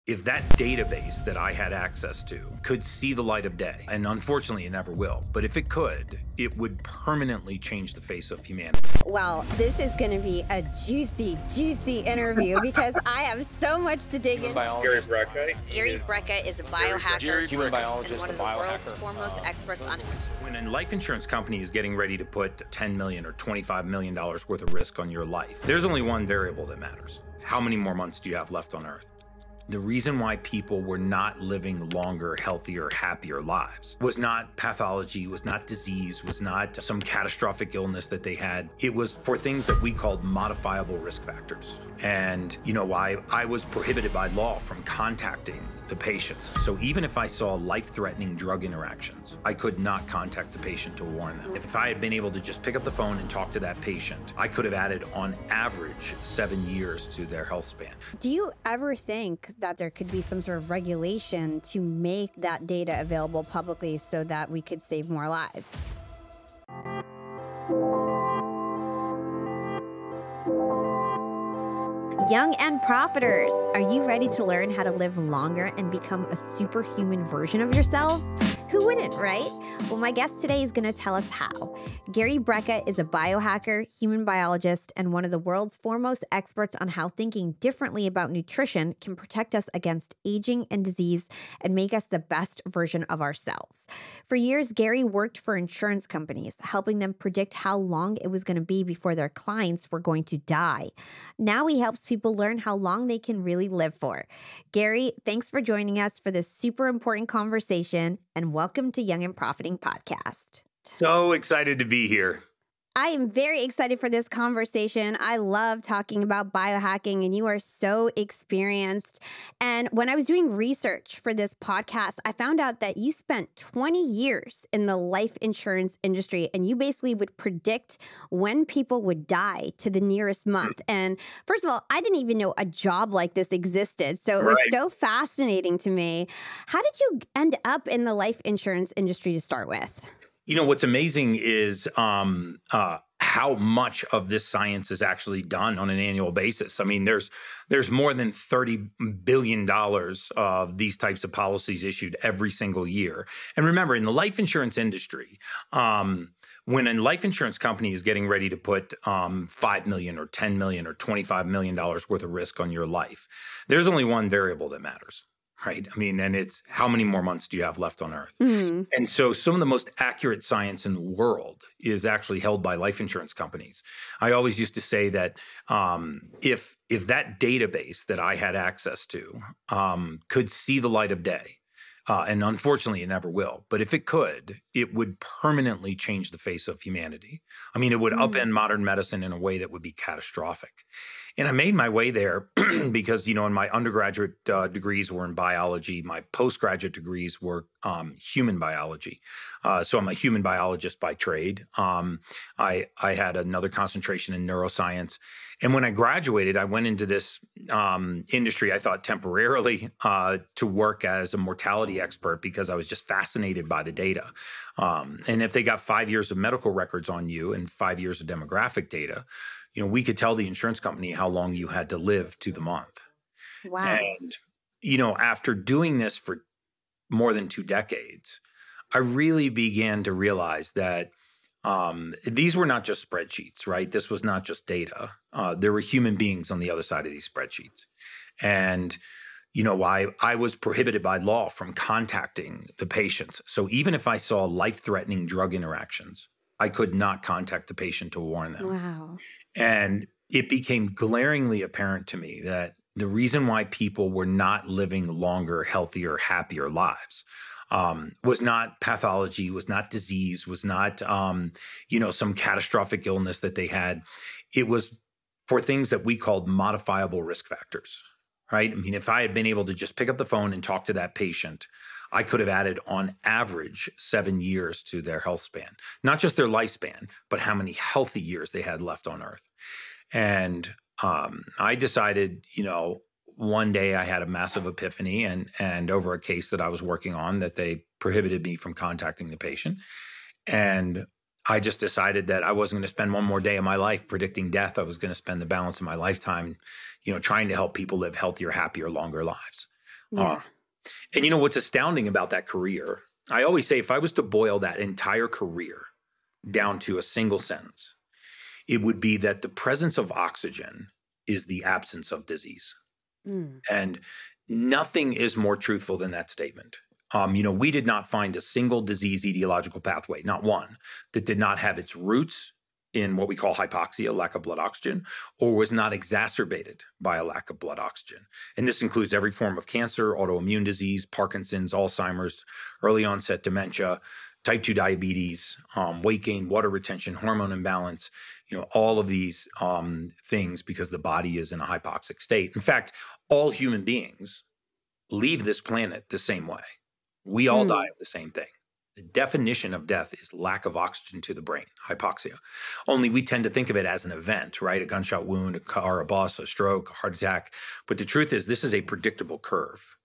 if that database that I had access to could see the light of day, and unfortunately it never will, but if it could, it would permanently change the face of humanity. Well, this is going to be a juicy, juicy interview because I have so much to dig into. Gary Brecka. Gary Brecka is a biohacker human biologist, and one of the world's foremost experts on it. When a life insurance company is getting ready to put $10 million or $25 million worth of risk on your life, there's only one variable that matters. How many more months do you have left on Earth? The reason why people were not living longer, healthier, happier lives was not pathology, was not disease, was not some catastrophic illness that they had. It was for things that we called modifiable risk factors. And I was prohibited by law from contacting the patients. So even if I saw life-threatening drug interactions, I could not contact the patient to warn them. If I had been able to just pick up the phone and talk to that patient, I could have added on average 7 years to their health span. Do you ever think that there could be some sort of regulation to make that data available publicly so that we could save more lives? Young and profiters, are you ready to learn how to live longer and become a superhuman version of yourselves? Who wouldn't, right? Well, my guest today is going to tell us how. Gary Brecka is a biohacker, human biologist, and one of the world's foremost experts on how thinking differently about nutrition can protect us against aging and disease and make us the best version of ourselves. For years, Gary worked for insurance companies, helping them predict how long it was going to be before their clients were going to die. Now he helps people learn how long they can really live for. Gary, thanks for joining us for this super important conversation, and welcome to Young and Profiting Podcast. So excited to be here. I am very excited for this conversation. I love talking about biohacking, and you are so experienced. And when I was doing research for this podcast, I found out that you spent 20 years in the life insurance industry, and you basically would predict when people would die to the nearest month. And first of all, I didn't even know a job like this existed. So it was so fascinating to me. How did you end up in the life insurance industry to start with? What's amazing is how much of this science is actually done on an annual basis. I mean, there's more than $30 billion of these types of policies issued every single year. And remember, in the life insurance industry, when a life insurance company is getting ready to put $5 million or $10 million or $25 million worth of risk on your life, there's only one variable that matters. Right. I mean, and it's how many more months do you have left on Earth? Mm-hmm. And so some of the most accurate science in the world is actually held by life insurance companies. I always used to say that if that database that I had access to could see the light of day, and unfortunately it never will, but if it could, it would permanently change the face of humanity. I mean, it would upend modern medicine in a way that would be catastrophic. And I made my way there because, in my undergraduate degrees were in biology. My postgraduate degrees were human biology. So I'm a human biologist by trade. I had another concentration in neuroscience. And when I graduated, I went into this industry, I thought temporarily, to work as a mortality expert because I was just fascinated by the data. And if they got 5 years of medical records on you and 5 years of demographic data, we could tell the insurance company how long you had to live to the month. Wow. And, after doing this for more than 2 decades, I really began to realize that these were not just spreadsheets, right? This was not just data. There were human beings on the other side of these spreadsheets. And, I was prohibited by law from contacting the patients. So even if I saw life-threatening drug interactions, I could not contact the patient to warn them. Wow. And it became glaringly apparent to me that the reason why people were not living longer, healthier, happier lives was not pathology, was not disease, was not, some catastrophic illness that they had. It was for things that we called modifiable risk factors, right? I mean, if I had been able to just pick up the phone and talk to that patient, I could have added on average 7 years to their health span, not just their lifespan, but how many healthy years they had left on Earth. And I decided, one day I had a massive epiphany and over a case that I was working on that they prohibited me from contacting the patient. And I just decided that I wasn't going to spend one more day of my life predicting death. I was going to spend the balance of my lifetime, trying to help people live healthier, happier, longer lives. Uh, Yeah. and you know what's astounding about that career? I always say if I was to boil that entire career down to a single sentence, it would be that the presence of oxygen is the absence of disease. Mm. And nothing is more truthful than that statement. We did not find a single disease etiological pathway, not one, that did not have its roots in what we call hypoxia, lack of blood oxygen, or was not exacerbated by a lack of blood oxygen. And this includes every form of cancer, autoimmune disease, Parkinson's, Alzheimer's, early onset dementia, type 2 diabetes, weight gain, water retention, hormone imbalance, all of these things because the body is in a hypoxic state. In fact, all human beings leave this planet the same way. We all die Mm. of the same thing. The definition of death is lack of oxygen to the brain, hypoxia. Only we tend to think of it as an event, right? A gunshot wound, a car, a bus, a stroke, a heart attack. But the truth is this is a predictable curve.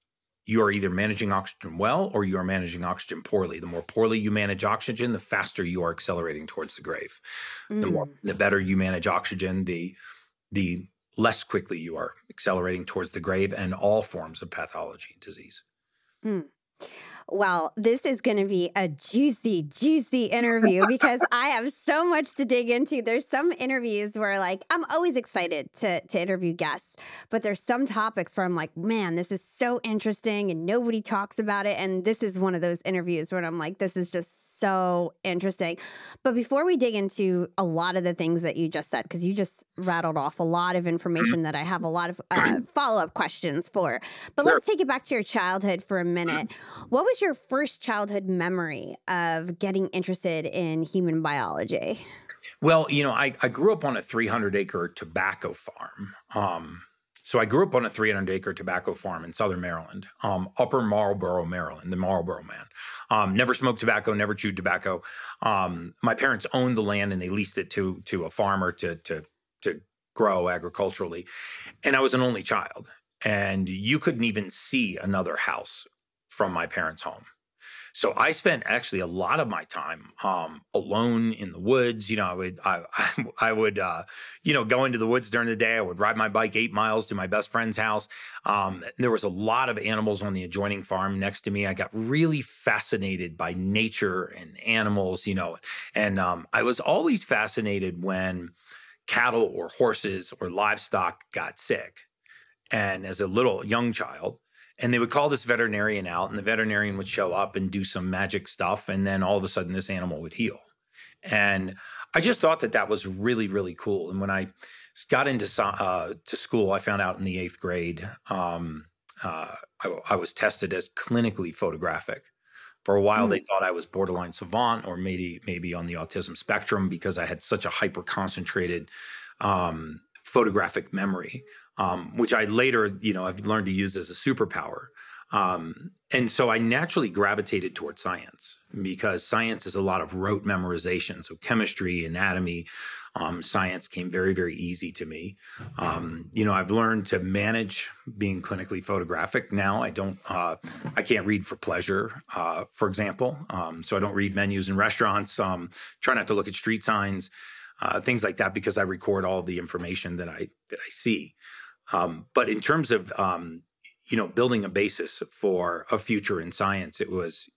You are either managing oxygen well or you are managing oxygen poorly. The more poorly you manage oxygen, the faster you are accelerating towards the grave. Mm. The better you manage oxygen, the less quickly you are accelerating towards the grave and all forms of pathology, disease. Mm. Well, this is going to be a juicy, juicy interview because I have so much to dig into. There's some interviews where, like, I'm always excited to interview guests, but there's some topics where I'm like, man, this is so interesting and nobody talks about it. And this is one of those interviews where I'm like, this is just so interesting. But before we dig into a lot of the things that you just said, because you just rattled off a lot of information that I have a lot of follow-up questions for. But let's take it back to your childhood for a minute. What was your first childhood memory of getting interested in human biology? Well, I grew up on a 300-acre tobacco farm. So I grew up on a 300-acre tobacco farm in Southern Maryland, Upper Marlboro, Maryland, the Marlboro Man. Never smoked tobacco, never chewed tobacco. My parents owned the land and they leased it to a farmer to grow agriculturally. And I was an only child. And you couldn't even see another house from my parents' home. So I spent actually a lot of my time alone in the woods. I would go into the woods during the day. I would ride my bike 8 miles to my best friend's house. There was a lot of animals on the adjoining farm next to me. I got really fascinated by nature and animals, and I was always fascinated when cattle or horses or livestock got sick. And as a little young child, and they would call this veterinarian out, and the veterinarian would show up and do some magic stuff. And then all of a sudden this animal would heal. And I just thought that was really, really cool. And when I got into to school, I found out in the 8th grade, I was tested as clinically photographic. For a while, they thought I was borderline savant or maybe on the autism spectrum because I had such a hyper-concentrated photographic memory, which I later, I've learned to use as a superpower. And so I naturally gravitated towards science because science is a lot of rote memorization. So chemistry, anatomy, science came very, very easy to me. I've learned to manage being clinically photographic now. I can't read for pleasure, for example. So I don't read menus in restaurants, try not to look at street signs, things like that, because I record all of the information that I see. But in terms of, building a basis for a future in science, it was,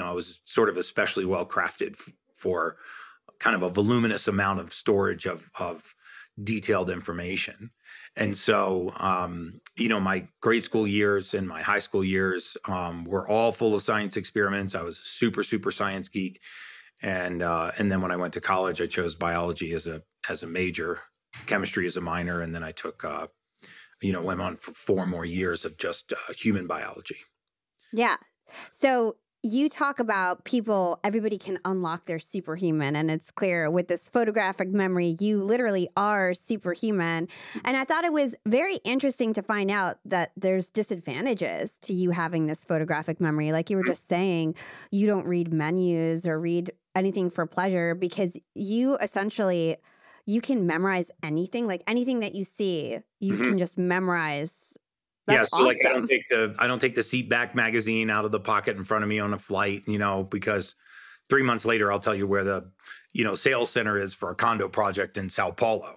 I was sort of especially well crafted for kind of a voluminous amount of storage of detailed information. And so, my grade school years and my high school years were all full of science experiments. I was a super, super science geek. And then when I went to college, I chose biology as a major, chemistry as a minor, and then I took, went on for 4 more years of just human biology. Yeah. So you talk about everybody can unlock their superhuman, and it's clear with this photographic memory, you literally are superhuman. And I thought it was very interesting to find out that there's disadvantages to you having this photographic memory. Like you were just saying, you don't read menus or read anything for pleasure because you can memorize anything, like anything that you see, you can just memorize. That's so awesome. Like I don't take the seat back magazine out of the pocket in front of me on a flight, because 3 months later I'll tell you where the sales center is for a condo project in Sao Paulo.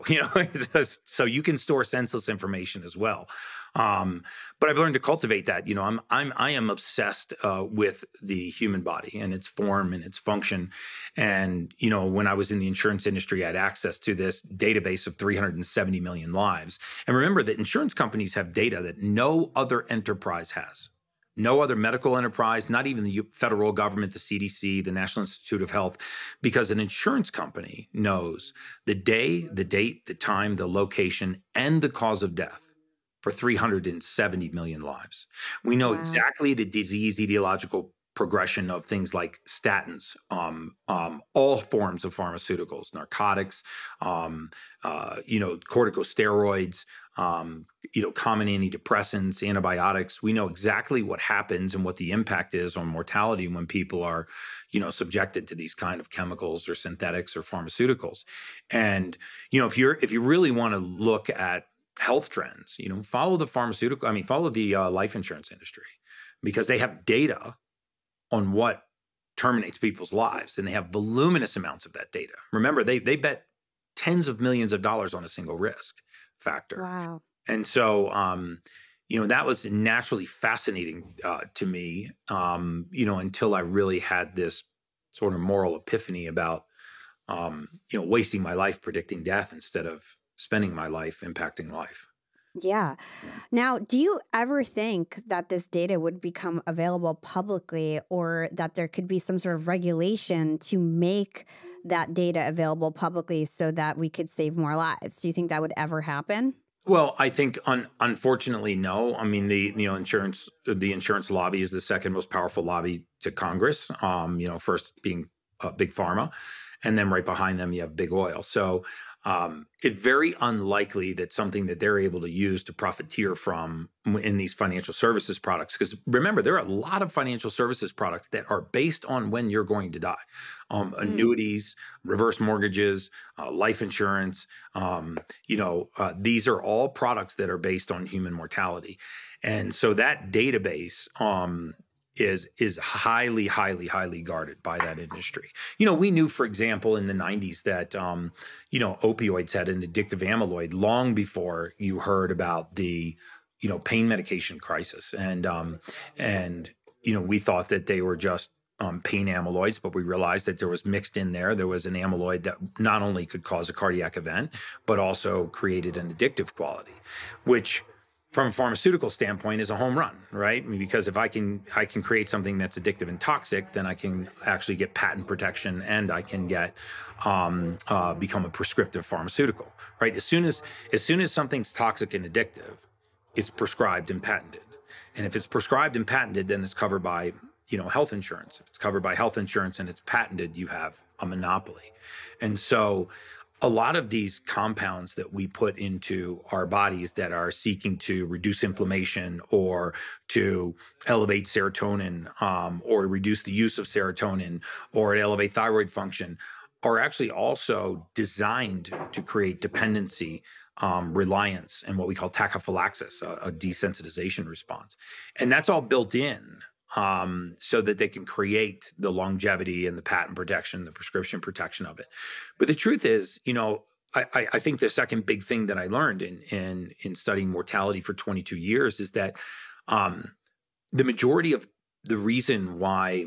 So you can store senseless information as well. But I've learned to cultivate that. I am obsessed with the human body and its form and its function. And, when I was in the insurance industry, I had access to this database of 370 million lives. And remember that insurance companies have data that no other enterprise has. No other medical enterprise, not even the federal government, the CDC, the National Institute of Health, because an insurance company knows the day, the date, the time, the location, and the cause of death for 370 million lives. We know exactly the disease etiological progression of things like statins, all forms of pharmaceuticals, narcotics, corticosteroids, common antidepressants, antibiotics. We know exactly what happens and what the impact is on mortality when people are, subjected to these kind of chemicals or synthetics or pharmaceuticals. And, if you really want to look at health trends, follow the life insurance industry, because they have data on what terminates people's lives, and they have voluminous amounts of that data. Remember, they bet tens of millions of dollars on a single risk factor. Wow. And so, that was naturally fascinating to me, until I really had this sort of moral epiphany about, wasting my life predicting death instead of spending my life impacting life. Yeah. Now, do you ever think that this data would become available publicly, or that there could be some sort of regulation to make that data available publicly so that we could save more lives? Do you think that would ever happen? Well, I think unfortunately, no. I mean, the insurance lobby is the second most powerful lobby to Congress. First being big pharma, and then right behind them you have big oil. So it's very unlikely that something that they're able to use to profiteer from in these financial services products. Because remember, there are a lot of financial services products that are based on when you're going to die. Annuities, reverse mortgages, life insurance. These are all products that are based on human mortality. And so that database is highly, highly, highly guarded by that industry. We knew, for example, in the 90s that, opioids had an addictive amyloid long before you heard about the, pain medication crisis. And we thought that they were just pain amyloids, but we realized that there was mixed in there. There was an amyloid that not only could cause a cardiac event, but also created an addictive quality, which from a pharmaceutical standpoint is a home run, right? I mean, because if I can create something that's addictive and toxic, then I can actually get patent protection, and I can get become a prescriptive pharmaceutical, right? As soon as something's toxic and addictive, it's prescribed and patented. And if it's prescribed and patented, then it's covered by health insurance. If it's covered by health insurance and it's patented, you have a monopoly. And so a lot of these compounds that we put into our bodies that are seeking to reduce inflammation or to elevate serotonin, or reduce the use of serotonin, or elevate thyroid function, are actually also designed to create dependency, reliance, and what we call tachyphylaxis, a desensitization response. And that's all built in so that they can create the longevity and the patent protection, the prescription protection of it. But the truth is, I think the second big thing that I learned in studying mortality for 22 years is that the majority of the reason why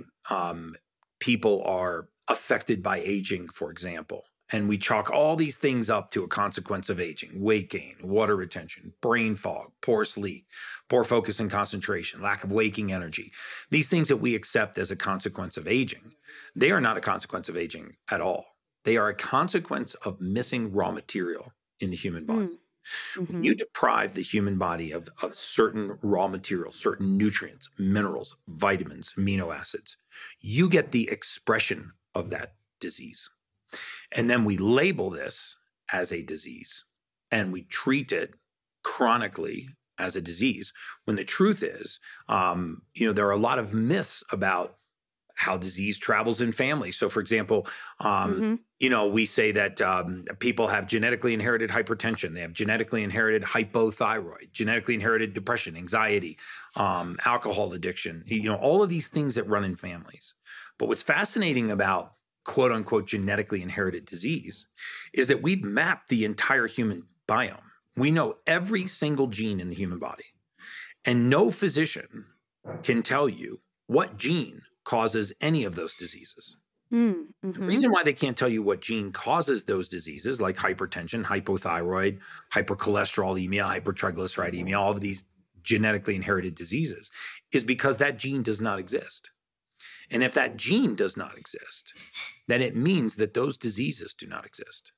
people are affected by aging, for example, and we chalk all these things up to a consequence of aging: weight gain, water retention, brain fog, poor sleep, poor focus and concentration, lack of waking energy. These things that we accept as a consequence of aging, they are not a consequence of aging at all. They are a consequence of missing raw material in the human body. Mm-hmm. When you deprive the human body of certain raw materials, certain nutrients, minerals, vitamins, amino acids, you get the expression of that disease. And then we label this as a disease, and we treat it chronically as a disease, when the truth is, there are a lot of myths about how disease travels in families. So, for example, we say that people have genetically inherited hypertension, they have genetically inherited hypothyroid, genetically inherited depression, anxiety, alcohol addiction, all of these things that run in families. But what's fascinating about quote unquote genetically inherited disease is that we've mapped the entire human biome. We know every single gene in the human body. And no physician can tell you what gene causes any of those diseases. Mm-hmm. The reason why they can't tell you what gene causes those diseases, like hypertension, hypothyroid, hypercholesterolemia, hypertriglyceridemia, all of these genetically inherited diseases, is because that gene does not exist. And if that gene does not exist, then it means that those diseases do not exist.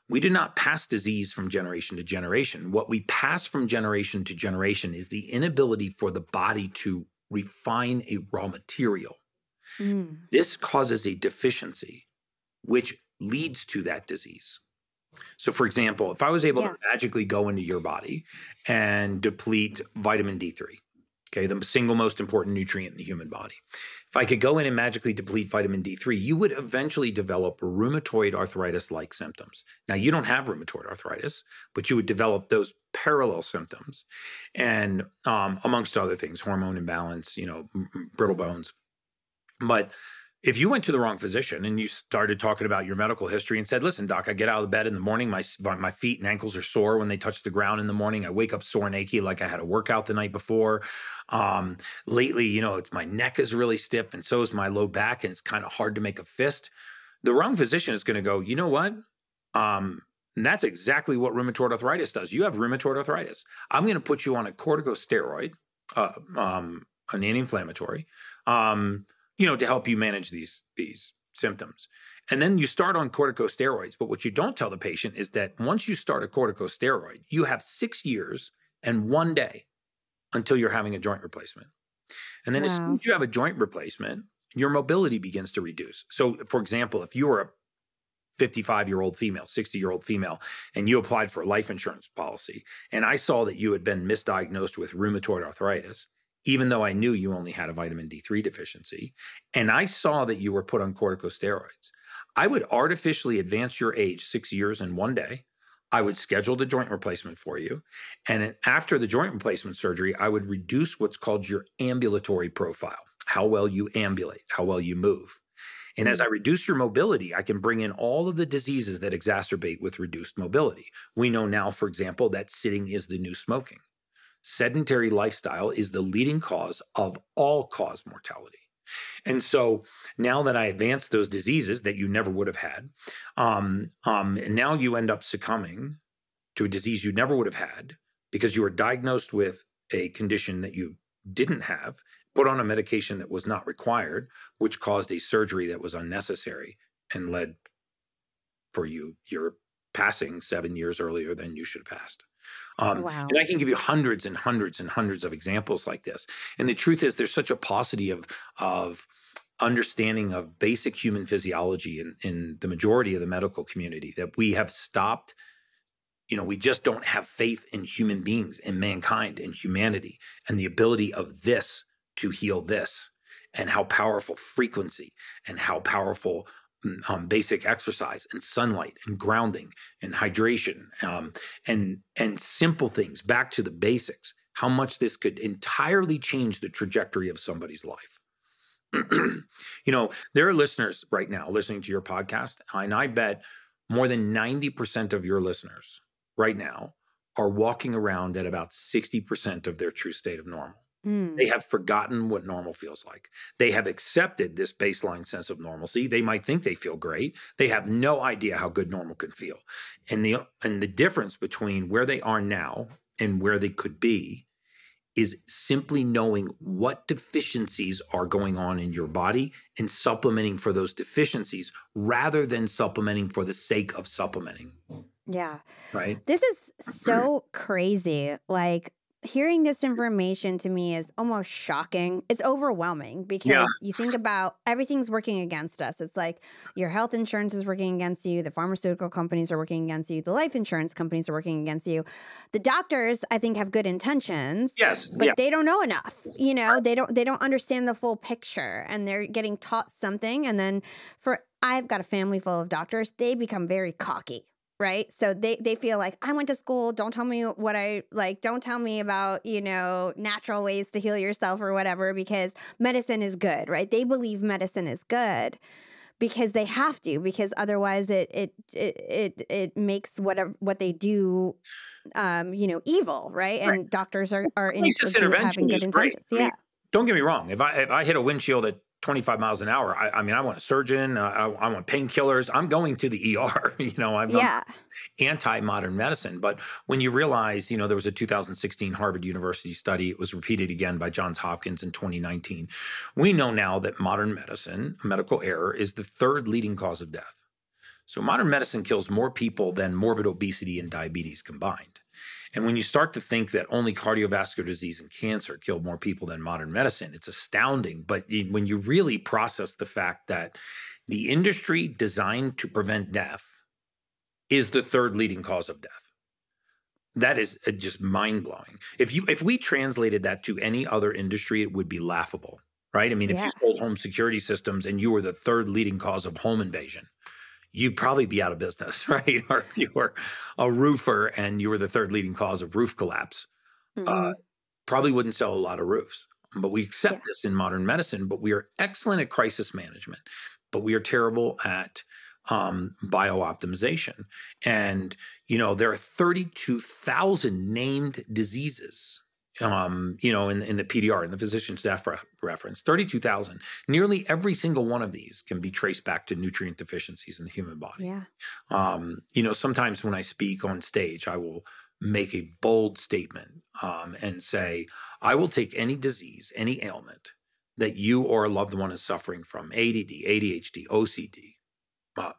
We do not pass disease from generation to generation. What we pass from generation to generation is the inability for the body to refine a raw material. This causes a deficiency, which leads to that disease. So, for example, if I was able to magically go into your body and deplete vitamin D3, okay, the single most important nutrient in the human body. If I could go in and magically deplete vitamin D3, you would eventually develop rheumatoid arthritis-like symptoms. Now, you don't have rheumatoid arthritis, but you would develop those parallel symptoms, and amongst other things, hormone imbalance, brittle bones. But if you went to the wrong physician and you started talking about your medical history and said, listen, doc, I get out of bed in the morning, my feet and ankles are sore when they touch the ground in the morning. I wake up sore and achy like I had a workout the night before. Lately, my neck is really stiff and so is my low back, and it's kind of hard to make a fist. The wrong physician is going to go, you know what? And that's exactly what rheumatoid arthritis does. You have rheumatoid arthritis. I'm going to put you on a corticosteroid, an anti-inflammatory, to help you manage these symptoms. And then you start on corticosteroids. But what you don't tell the patient is that once you start a corticosteroid, you have 6 years and 1 day until you're having a joint replacement. And then as soon as you have a joint replacement, your mobility begins to reduce. So, for example, if you were a 55-year-old female, 60-year-old female, and you applied for a life insurance policy, and I saw that you had been misdiagnosed with rheumatoid arthritis, even though I knew you only had a vitamin D3 deficiency, and I saw that you were put on corticosteroids, I would artificially advance your age 6 years and 1 day. I would schedule the joint replacement for you. And then after the joint replacement surgery, I would reduce what's called your ambulatory profile, how well you ambulate, how well you move. And as I reduce your mobility, I can bring in all of the diseases that exacerbate with reduced mobility. We know now, for example, that sitting is the new smoking. Sedentary lifestyle is the leading cause of all-cause mortality. And so now that I advanced those diseases that you never would have had, now you end up succumbing to a disease you never would have had because you were diagnosed with a condition that you didn't have, put on a medication that was not required, which caused a surgery that was unnecessary and led for your passing 7 years earlier than you should have passed. And I can give you hundreds and hundreds and hundreds of examples like this. And the truth is, there's such a paucity of understanding of basic human physiology in the majority of the medical community that we have stopped. We just don't have faith in human beings, in mankind, in humanity, and the ability of this to heal this, and how powerful frequency and how powerful basic exercise and sunlight and grounding and hydration and simple things back to the basics, how much this could entirely change the trajectory of somebody's life. There are listeners right now listening to your podcast, and I bet more than 90% of your listeners right now are walking around at about 60% of their true state of normal. They have forgotten what normal feels like. They have accepted this baseline sense of normalcy. They might think they feel great. They have no idea how good normal can feel. And the difference between where they are now and where they could be is simply knowing what deficiencies are going on in your body and supplementing for those deficiencies rather than supplementing for the sake of supplementing. Yeah. Right? This is so crazy. Like, hearing this information to me is almost shocking. It's overwhelming because you think about everything's working against us. It's like your health insurance is working against you. The pharmaceutical companies are working against you. The life insurance companies are working against you. The doctors, I think, have good intentions. Yes. But they don't know enough. They don't understand the full picture, and they're getting taught something. And then I've got a family full of doctors. They become very cocky. Right. So they feel like, I went to school. Don't tell me what I like. Don't tell me about, natural ways to heal yourself or whatever, because medicine is good. Right. They believe medicine is good. because they have to, because otherwise it makes what they do, evil, right? Right. And doctors are Crisis intervention having good is great. intentions. I mean, Yeah. don't get me wrong. If I hit a windshield at 25 miles an hour, I mean, I want a surgeon. I want painkillers. I'm going to the ER. I'm Yeah. anti-modern medicine. But when you realize, there was a 2016 Harvard University study, it was repeated again by Johns Hopkins in 2019. We know now that modern medicine, medical error, is the third leading cause of death. So modern medicine kills more people than morbid obesity and diabetes combined. And when you start to think that only cardiovascular disease and cancer kill more people than modern medicine, it's astounding. But when you really process the fact that the industry designed to prevent death is the third leading cause of death, that is just mind-blowing. If we translated that to any other industry, it would be laughable, right? I mean, if you sold home security systems and you were the third leading cause of home invasion, you'd probably be out of business, right? Or if you were a roofer and you were the third leading cause of roof collapse, probably wouldn't sell a lot of roofs. But we accept this in modern medicine, but we are excellent at crisis management, but we are terrible at biooptimization. And, there are 32,000 named diseases in the PDR, in the physician staff reference, 32,000. Nearly every single one of these can be traced back to nutrient deficiencies in the human body. Yeah. Sometimes when I speak on stage, I will make a bold statement and say, I will take any disease, any ailment that you or a loved one is suffering from, ADD, ADHD, OCD,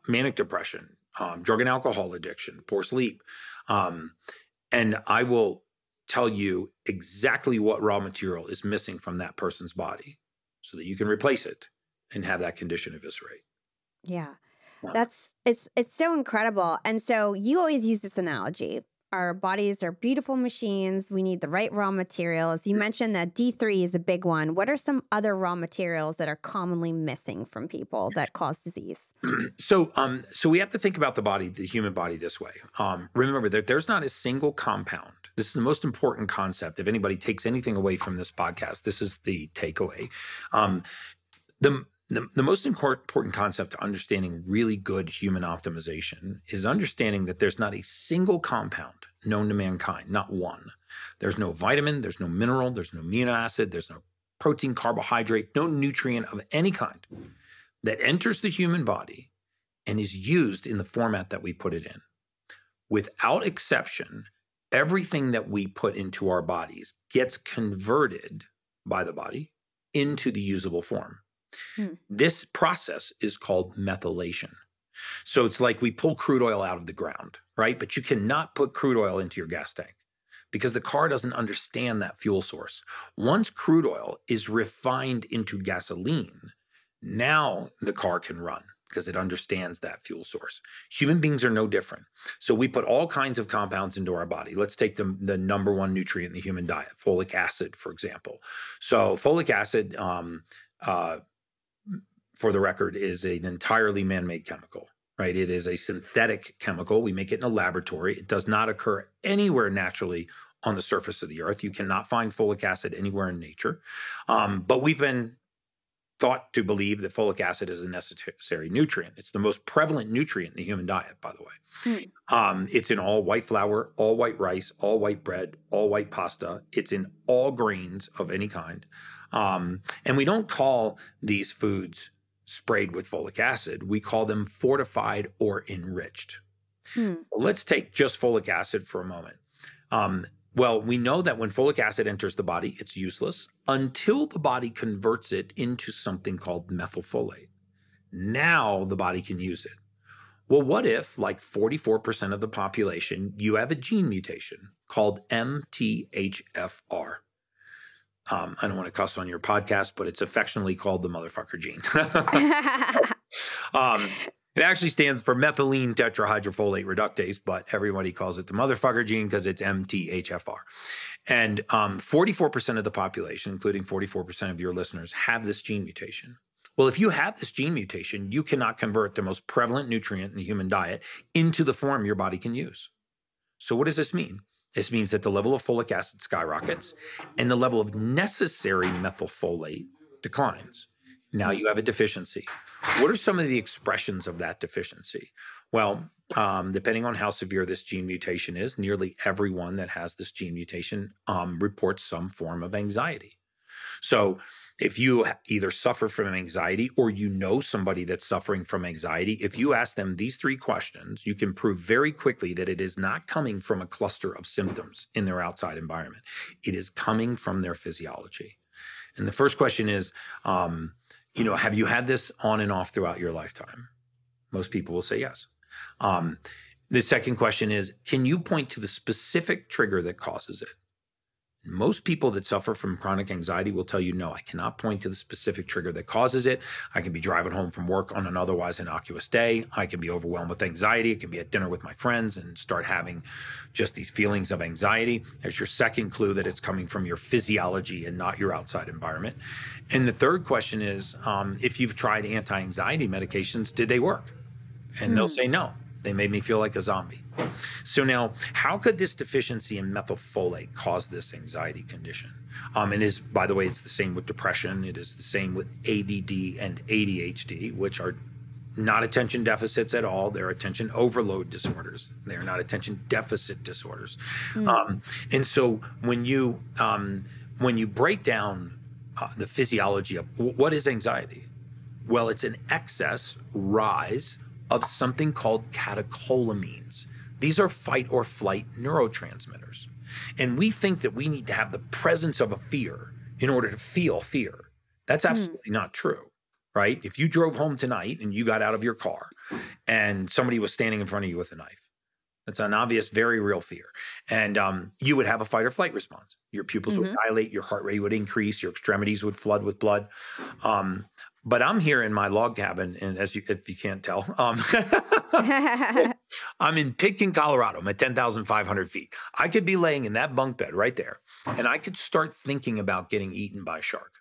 manic depression, drug and alcohol addiction, poor sleep, and I will tell you exactly what raw material is missing from that person's body so that you can replace it and have that condition eviscerate. Yeah. It's so incredible. And so you always use this analogy. Our bodies are beautiful machines. We need the right raw materials. You mentioned that D3 is a big one. What are some other raw materials that are commonly missing from people that cause disease? So we have to think about the human body this way. Remember that there's not a single compound. This is the most important concept. If anybody takes anything away from this podcast, this is the takeaway. The most important concept to understanding really good human optimization is understanding that there's not a single compound known to mankind, not one. There's no vitamin, there's no mineral, there's no amino acid, there's no protein, carbohydrate, no nutrient of any kind that enters the human body and is used in the format that we put it in. Without exception, everything that we put into our bodies gets converted by the body into the usable form. This process is called methylation. So it's like we pull crude oil out of the ground, right? But you cannot put crude oil into your gas tank because the car doesn't understand that fuel source. Once crude oil is refined into gasoline, now the car can run because it understands that fuel source. Human beings are no different. So we put all kinds of compounds into our body. Let's take the number one nutrient in the human diet, folic acid, for example. So folic acid, for the record, is an entirely man-made chemical, right? It is a synthetic chemical. We make it in a laboratory. It does not occur anywhere naturally on the surface of the earth. You cannot find folic acid anywhere in nature. But we've been thought to believe that folic acid is a necessary nutrient. It's the most prevalent nutrient in the human diet, by the way. It's in all white flour, all white rice, all white bread, all white pasta. It's in all grains of any kind. And we don't call these foods sprayed with folic acid. We call them fortified or enriched. Let's take just folic acid for a moment. Well, we know that when folic acid enters the body, it's useless until the body converts it into something called methylfolate. Now the body can use it. Well, what if, like 44% of the population, you have a gene mutation called MTHFR? I don't want to cuss on your podcast, but it's affectionately called the motherfucker gene. It actually stands for methylene tetrahydrofolate reductase, but everybody calls it the motherfucker gene because it's MTHFR. And 44% of the population, including 44% of your listeners, have this gene mutation. Well, if you have this gene mutation, you cannot convert the most prevalent nutrient in the human diet into the form your body can use. So what does this mean? This means that the level of folic acid skyrockets and the level of necessary methylfolate declines. Now you have a deficiency. What are some of the expressions of that deficiency? Well, depending on how severe this gene mutation is, nearly everyone that has this gene mutation reports some form of anxiety. So if you either suffer from anxiety or you know somebody that's suffering from anxiety, if you ask them these 3 questions, you can prove very quickly that it is not coming from a cluster of symptoms in their outside environment. It is coming from their physiology. And the first question is, have you had this on and off throughout your lifetime? Most people will say yes. The second question is, can you point to the specific trigger that causes it? Most people that suffer from chronic anxiety will tell you, no, I cannot point to the specific trigger that causes it. I can be driving home from work on an otherwise innocuous day. I can be overwhelmed with anxiety. It can be at dinner with my friends and start having just these feelings of anxiety. There's your second clue that it's coming from your physiology and not your outside environment. And the third question is, if you've tried anti-anxiety medications, did they work? And they'll say no. They made me feel like a zombie. So now, how could this deficiency in methylfolate cause this anxiety condition? By the way, it's the same with depression. It is the same with ADD and ADHD, which are not attention deficits at all. They're attention overload disorders. They're not attention deficit disorders. And so when you break down the physiology of what is anxiety, well, it's an excess rise of something called catecholamines. These are fight or flight neurotransmitters. And we think that we need to have the presence of a fear in order to feel fear. That's absolutely not true, right? If you drove home tonight and you got out of your car and somebody was standing in front of you with a knife, that's an obvious, very real fear. And you would have a fight or flight response. Your pupils would dilate, your heart rate would increase, your extremities would flood with blood. But I'm here in my log cabin, and if you can't tell, I'm in Pitkin, Colorado. I'm at 10,500 feet. I could be laying in that bunk bed right there, and I could start thinking about getting eaten by a shark.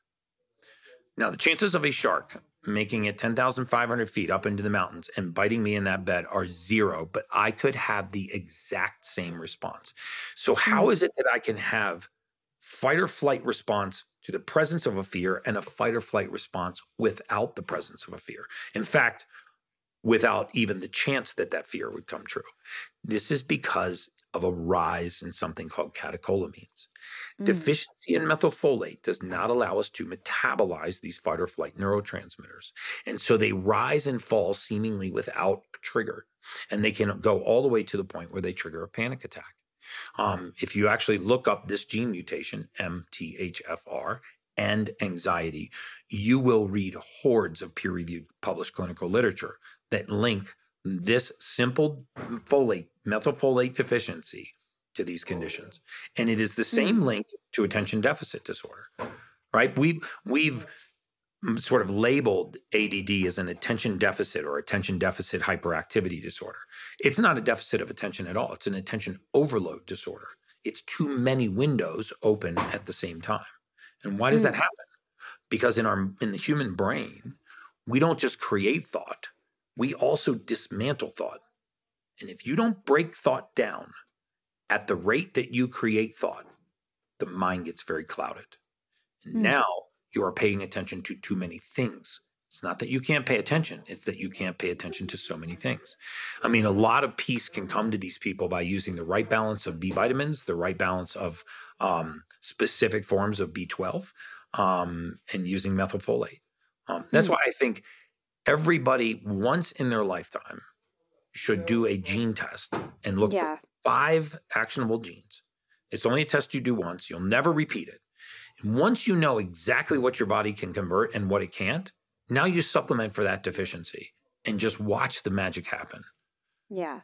Now, the chances of a shark making it 10,500 feet up into the mountains and biting me in that bed are 0, but I could have the exact same response. So how is it that I can have fight or flight response to the presence of a fear and a fight or flight response without the presence of a fear? In fact, without even the chance that that fear would come true. This is because of a rise in something called catecholamines. Deficiency in methylfolate does not allow us to metabolize these fight or flight neurotransmitters. And so they rise and fall seemingly without a trigger. And they can go all the way to the point where they trigger a panic attack. If you actually look up this gene mutation, MTHFR, and anxiety, you will read hordes of peer-reviewed published clinical literature that link this simple methylfolate deficiency to these conditions. And it is the same link to attention deficit disorder, right? We've sort of labeled ADD as an attention deficit or attention deficit hyperactivity disorder. It's not a deficit of attention at all. It's an attention overload disorder. It's too many windows open at the same time. And why does that happen? Because in the human brain, we don't just create thought, we also dismantle thought. And if you don't break thought down at the rate that you create thought, the mind gets very clouded. And now you are paying attention to too many things. It's not that you can't pay attention. It's that you can't pay attention to so many things. I mean, a lot of peace can come to these people by using the right balance of B vitamins, the right balance of specific forms of B12, and using methylfolate. That's why I think everybody once in their lifetime should do a gene test and look for 5 actionable genes. It's only a test you do once. You'll never repeat it. And once you know exactly what your body can convert and what it can't, now you supplement for that deficiency and just watch the magic happen. Yeah.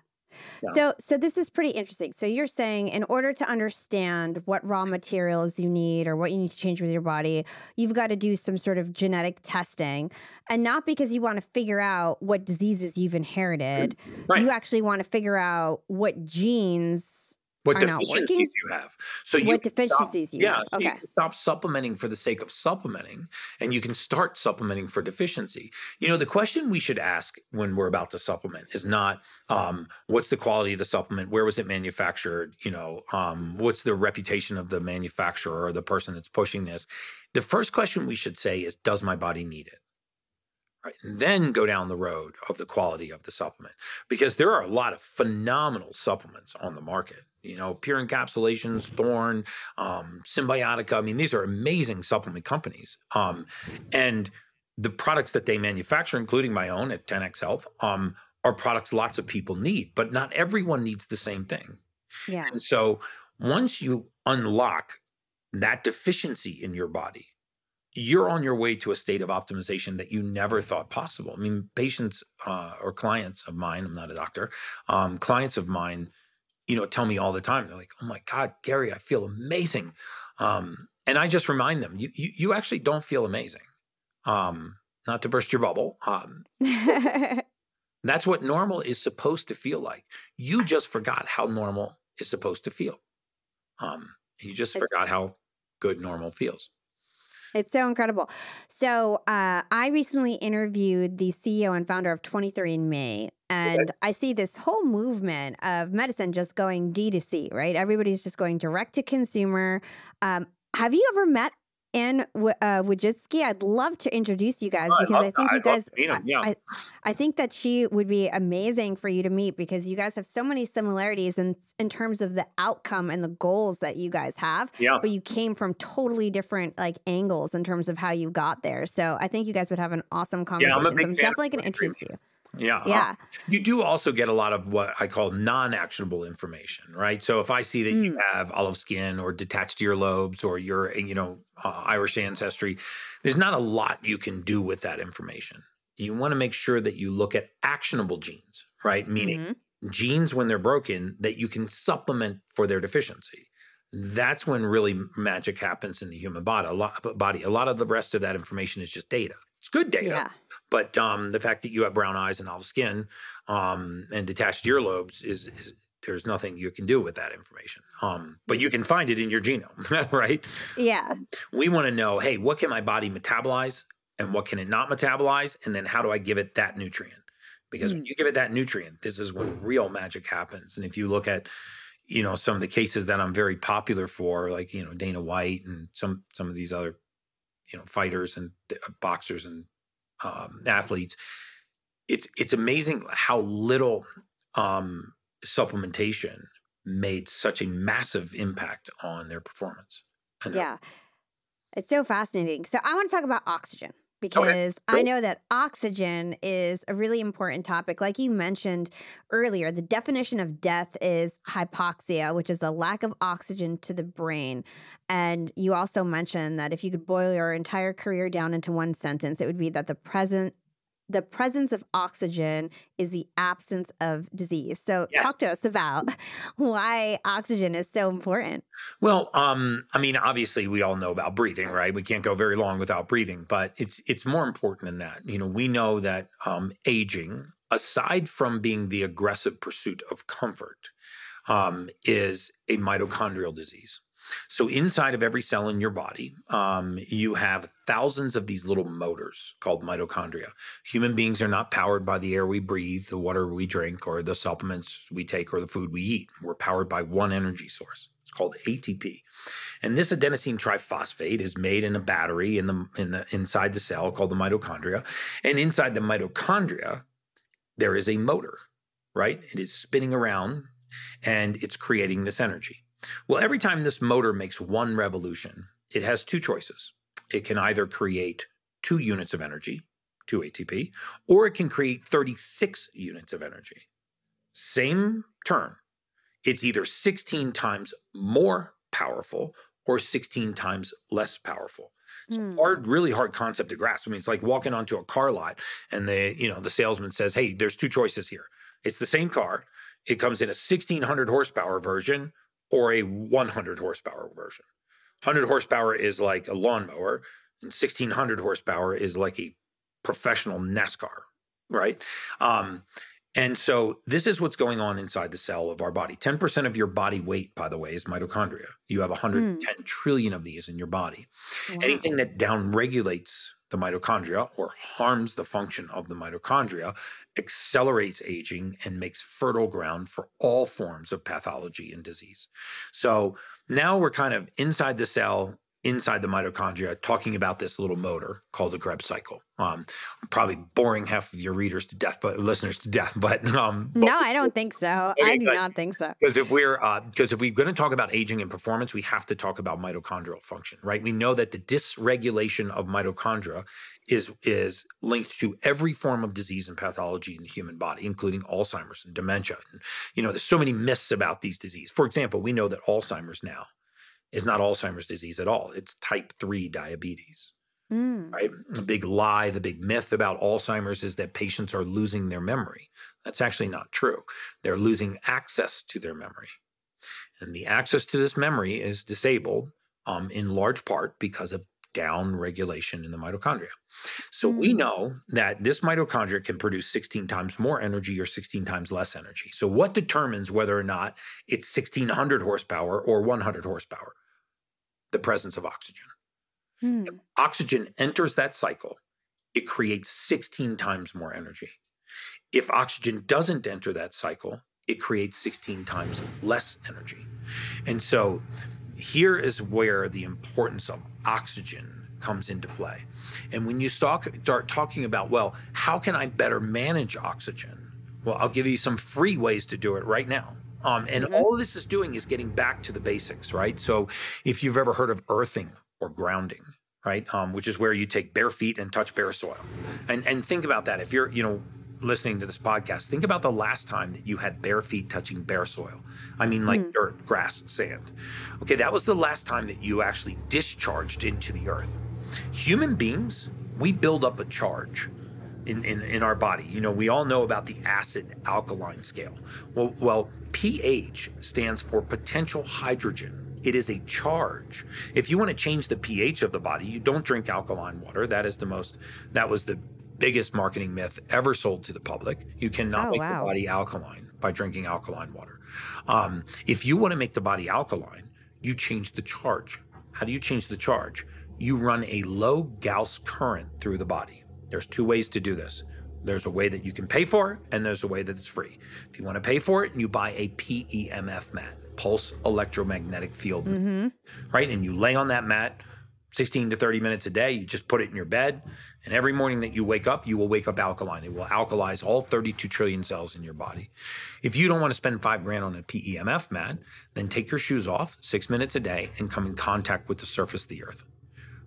So this is pretty interesting. So you're saying in order to understand what raw materials you need or what you need to change with your body, you've got to do some sort of genetic testing. And not because you want to figure out what diseases you've inherited. Right. You actually want to figure out what genes what deficiencies you have. So what deficiencies you have. So you can stop supplementing for the sake of supplementing, and you can start supplementing for deficiency. You know, the question we should ask when we're about to supplement is not what's the quality of the supplement, where was it manufactured, you know, what's the reputation of the manufacturer or the person that's pushing this. The first question we should say is, does my body need it? right? And then go down the road of the quality of the supplement, because there are a lot of phenomenal supplements on the market. Pure Encapsulations, Thorne, Symbiotica. I mean, these are amazing supplement companies. And the products that they manufacture, including my own at 10X Health, are products lots of people need, but not everyone needs the same thing. Yeah. And so once you unlock that deficiency in your body, you're on your way to a state of optimization that you never thought possible. I mean, patients or clients of mine, I'm not a doctor, clients of mine, tell me all the time, they're like, oh my God, Gary, I feel amazing. And I just remind them, you actually don't feel amazing. Not to burst your bubble. That's what normal is supposed to feel like. You just forgot how normal is supposed to feel. You just forgot how good normal feels. It's so incredible. So I recently interviewed the CEO and founder of 23andMe, and I see this whole movement of medicine just going D2C, right? Everybody's just going direct to consumer. Have you ever met Ann Wojcicki? I'd love to introduce you guys, because I think you guys, I think that she would be amazing for you to meet, because you guys have so many similarities in terms of the outcome and the goals that you guys have. Yeah. But you came from totally different angles in terms of how you got there. So I think you guys would have an awesome conversation. Yeah, I'm definitely going to introduce you. Yeah. Yeah. You do also get a lot of what I call non-actionable information, right? So if I see that you have olive skin or detached earlobes, or you're, Irish ancestry, there's not a lot you can do with that information. You want to make sure that you look at actionable genes, right? Meaning genes, when they're broken, that you can supplement for their deficiency. That's when really magic happens in the human body. A lot of the rest of that information is just data. It's good data, but the fact that you have brown eyes and olive skin and detached earlobes is there's nothing you can do with that information. But you can find it in your genome, right? Yeah. We want to know, hey, what can my body metabolize and what can it not metabolize? And then how do I give it that nutrient? Because when you give it that nutrient, this is when real magic happens. And if you look at, some of the cases that I'm very popular for, like, Dana White and some of these other, fighters and boxers and athletes, it's amazing how little supplementation made such a massive impact on their performance. Yeah. It's so fascinating. So I want to talk about oxygen, because I know that oxygen is a really important topic. Like you mentioned earlier, the definition of death is hypoxia, which is a lack of oxygen to the brain. And you also mentioned that if you could boil your entire career down into one sentence, it would be that the presence of oxygen is the absence of disease. So talk to us about why oxygen is so important. Well, I mean, obviously we all know about breathing, right? We can't go very long without breathing, but it's more important than that. We know that aging, aside from being the aggressive pursuit of comfort, is a mitochondrial disease. So inside of every cell in your body, you have thousands of these little motors called mitochondria. Human beings are not powered by the air we breathe, the water we drink, or the supplements we take, or the food we eat. We're powered by one energy source. It's called ATP. And this adenosine triphosphate is made in a battery inside the cell called the mitochondria. And inside the mitochondria, there is a motor, right? It is spinning around and it's creating this energy. Well, every time this motor makes one revolution, it has two choices. It can either create 2 units of energy, 2 ATP, or it can create 36 units of energy. Same turn. It's either 16 times more powerful or 16 times less powerful. It's a really hard concept to grasp. I mean, it's like walking onto a car lot and the salesman says, hey, there's 2 choices here. It's the same car. It comes in a 1600 horsepower version or a 100 horsepower version. 100 horsepower is like a lawnmower, and 1600 horsepower is like a professional NASCAR, right? And so this is what's going on inside the cell of our body. 10% of your body weight, by the way, is mitochondria. You have 110 trillion of these in your body. Wow. Anything that downregulates the mitochondria or harms the function of the mitochondria accelerates aging and makes fertile ground for all forms of pathology and disease. So now we're kind of inside the cell, inside the mitochondria, talking about this little motor called the Krebs cycle. I'm probably boring half of your readers to death, but listeners to death. But No, I don't think so. okay, I do not think so. because if we're going to talk about aging and performance, we have to talk about mitochondrial function, right? We know that the dysregulation of mitochondria is linked to every form of disease and pathology in the human body, including Alzheimer's and dementia. And, there's so many myths about these diseases. For example, we know that Alzheimer's now is not Alzheimer's disease at all. It's type 3 diabetes. Right? The big lie, the big myth about Alzheimer's is that patients are losing their memory. That's actually not true. They're losing access to their memory. And the access to this memory is disabled in large part because of down regulation in the mitochondria. So we know that this mitochondria can produce 16 times more energy or 16 times less energy. So what determines whether or not it's 1600 horsepower or 100 horsepower? The presence of oxygen. If oxygen enters that cycle, it creates 16 times more energy. If oxygen doesn't enter that cycle, it creates 16 times less energy. And so here is where the importance of oxygen comes into play. And when you start talking about, well, how can I better manage oxygen? Well, I'll give you some free ways to do it right now. And all this is doing is getting back to the basics, right? So if you've ever heard of earthing or grounding, right, which is where you take bare feet and touch bare soil. And think about that. If you're, listening to this podcast, think about the last time that you had bare feet touching bare soil. I mean, like dirt, grass, sand. Okay, that was the last time that you actually discharged into the earth. Human beings, we build up a charge in our body. We all know about the acid alkaline scale. Well, pH stands for potential hydrogen. It is a charge. If you want to change the pH of the body, you don't drink alkaline water. That was the biggest marketing myth ever sold to the public. You cannot make the body alkaline by drinking alkaline water. If you want to make the body alkaline, you change the charge. How do you change the charge? You run a low Gauss current through the body. There's two ways to do this. There's a way that you can pay for, and there's a way that it's free. If you want to pay for it, you buy a PEMF mat, pulse electromagnetic field, right? And you lay on that mat 16 to 30 minutes a day. You just put it in your bed, and every morning that you wake up, you will wake up alkaline. It will alkalize all 32 trillion cells in your body. If you don't want to spend $5,000 on a PEMF mat, then take your shoes off 6 minutes a day and come in contact with the surface of the earth,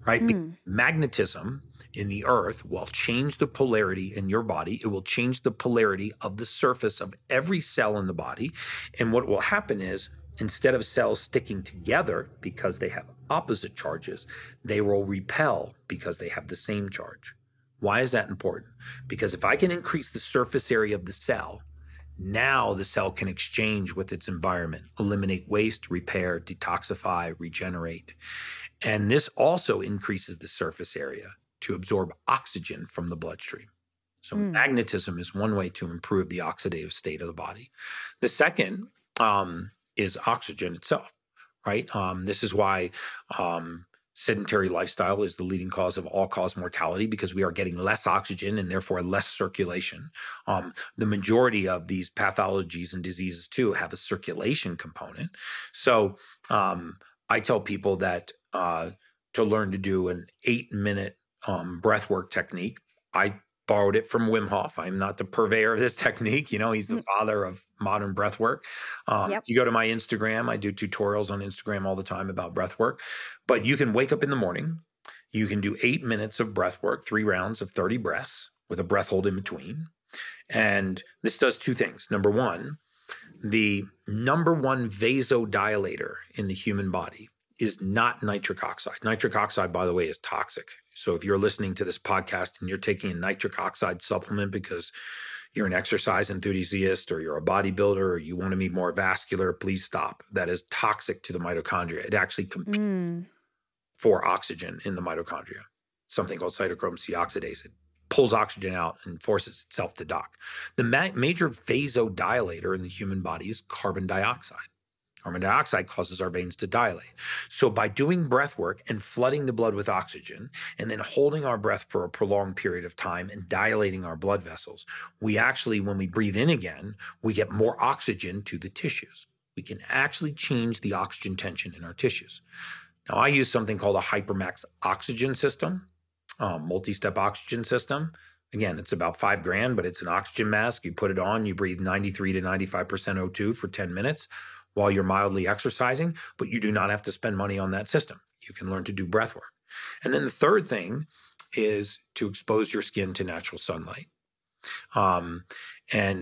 right? Because magnetism in the earth will change the polarity in your body. It will change the polarity of the surface of every cell in the body. And what will happen is, instead of cells sticking together because they have opposite charges, they will repel because they have the same charge. Why is that important? Because if I can increase the surface area of the cell, now the cell can exchange with its environment, eliminate waste, repair, detoxify, regenerate. And this also increases the surface area to absorb oxygen from the bloodstream. So magnetism is one way to improve the oxidative state of the body. The second is oxygen itself, right? This is why sedentary lifestyle is the leading cause of all-cause mortality, because we are getting less oxygen and therefore less circulation. The majority of these pathologies and diseases too have a circulation component. So I tell people that to learn to do an 8-minute breath work technique. I borrowed it from Wim Hof. I'm not the purveyor of this technique. He's the father of modern breath work. If you go to my Instagram, I do tutorials on Instagram all the time about breath work. But you can wake up in the morning. You can do 8 minutes of breath work, 3 rounds of 30 breaths with a breath hold in between. And this does 2 things. Number one, the number one vasodilator in the human body is not nitric oxide. Nitric oxide, by the way, is toxic. So if you're listening to this podcast and you're taking a nitric oxide supplement because you're an exercise enthusiast or you're a bodybuilder or you want to be more vascular, please stop. That is toxic to the mitochondria. It actually competes for oxygen in the mitochondria, something called cytochrome C oxidase. It pulls oxygen out and forces itself to dock. The major vasodilator in the human body is carbon dioxide. Carbon dioxide causes our veins to dilate. So by doing breath work and flooding the blood with oxygen and then holding our breath for a prolonged period of time and dilating our blood vessels, we actually, when we breathe in again, we get more oxygen to the tissues. We can actually change the oxygen tension in our tissues. Now, I use something called a hypermax oxygen system, multi-step oxygen system. Again, it's about $5,000, but it's an oxygen mask. You put it on, you breathe 93 to 95% O2 for 10 minutes while you're mildly exercising, but you do not have to spend money on that system. You can learn to do breath work. And then the third thing is to expose your skin to natural sunlight. And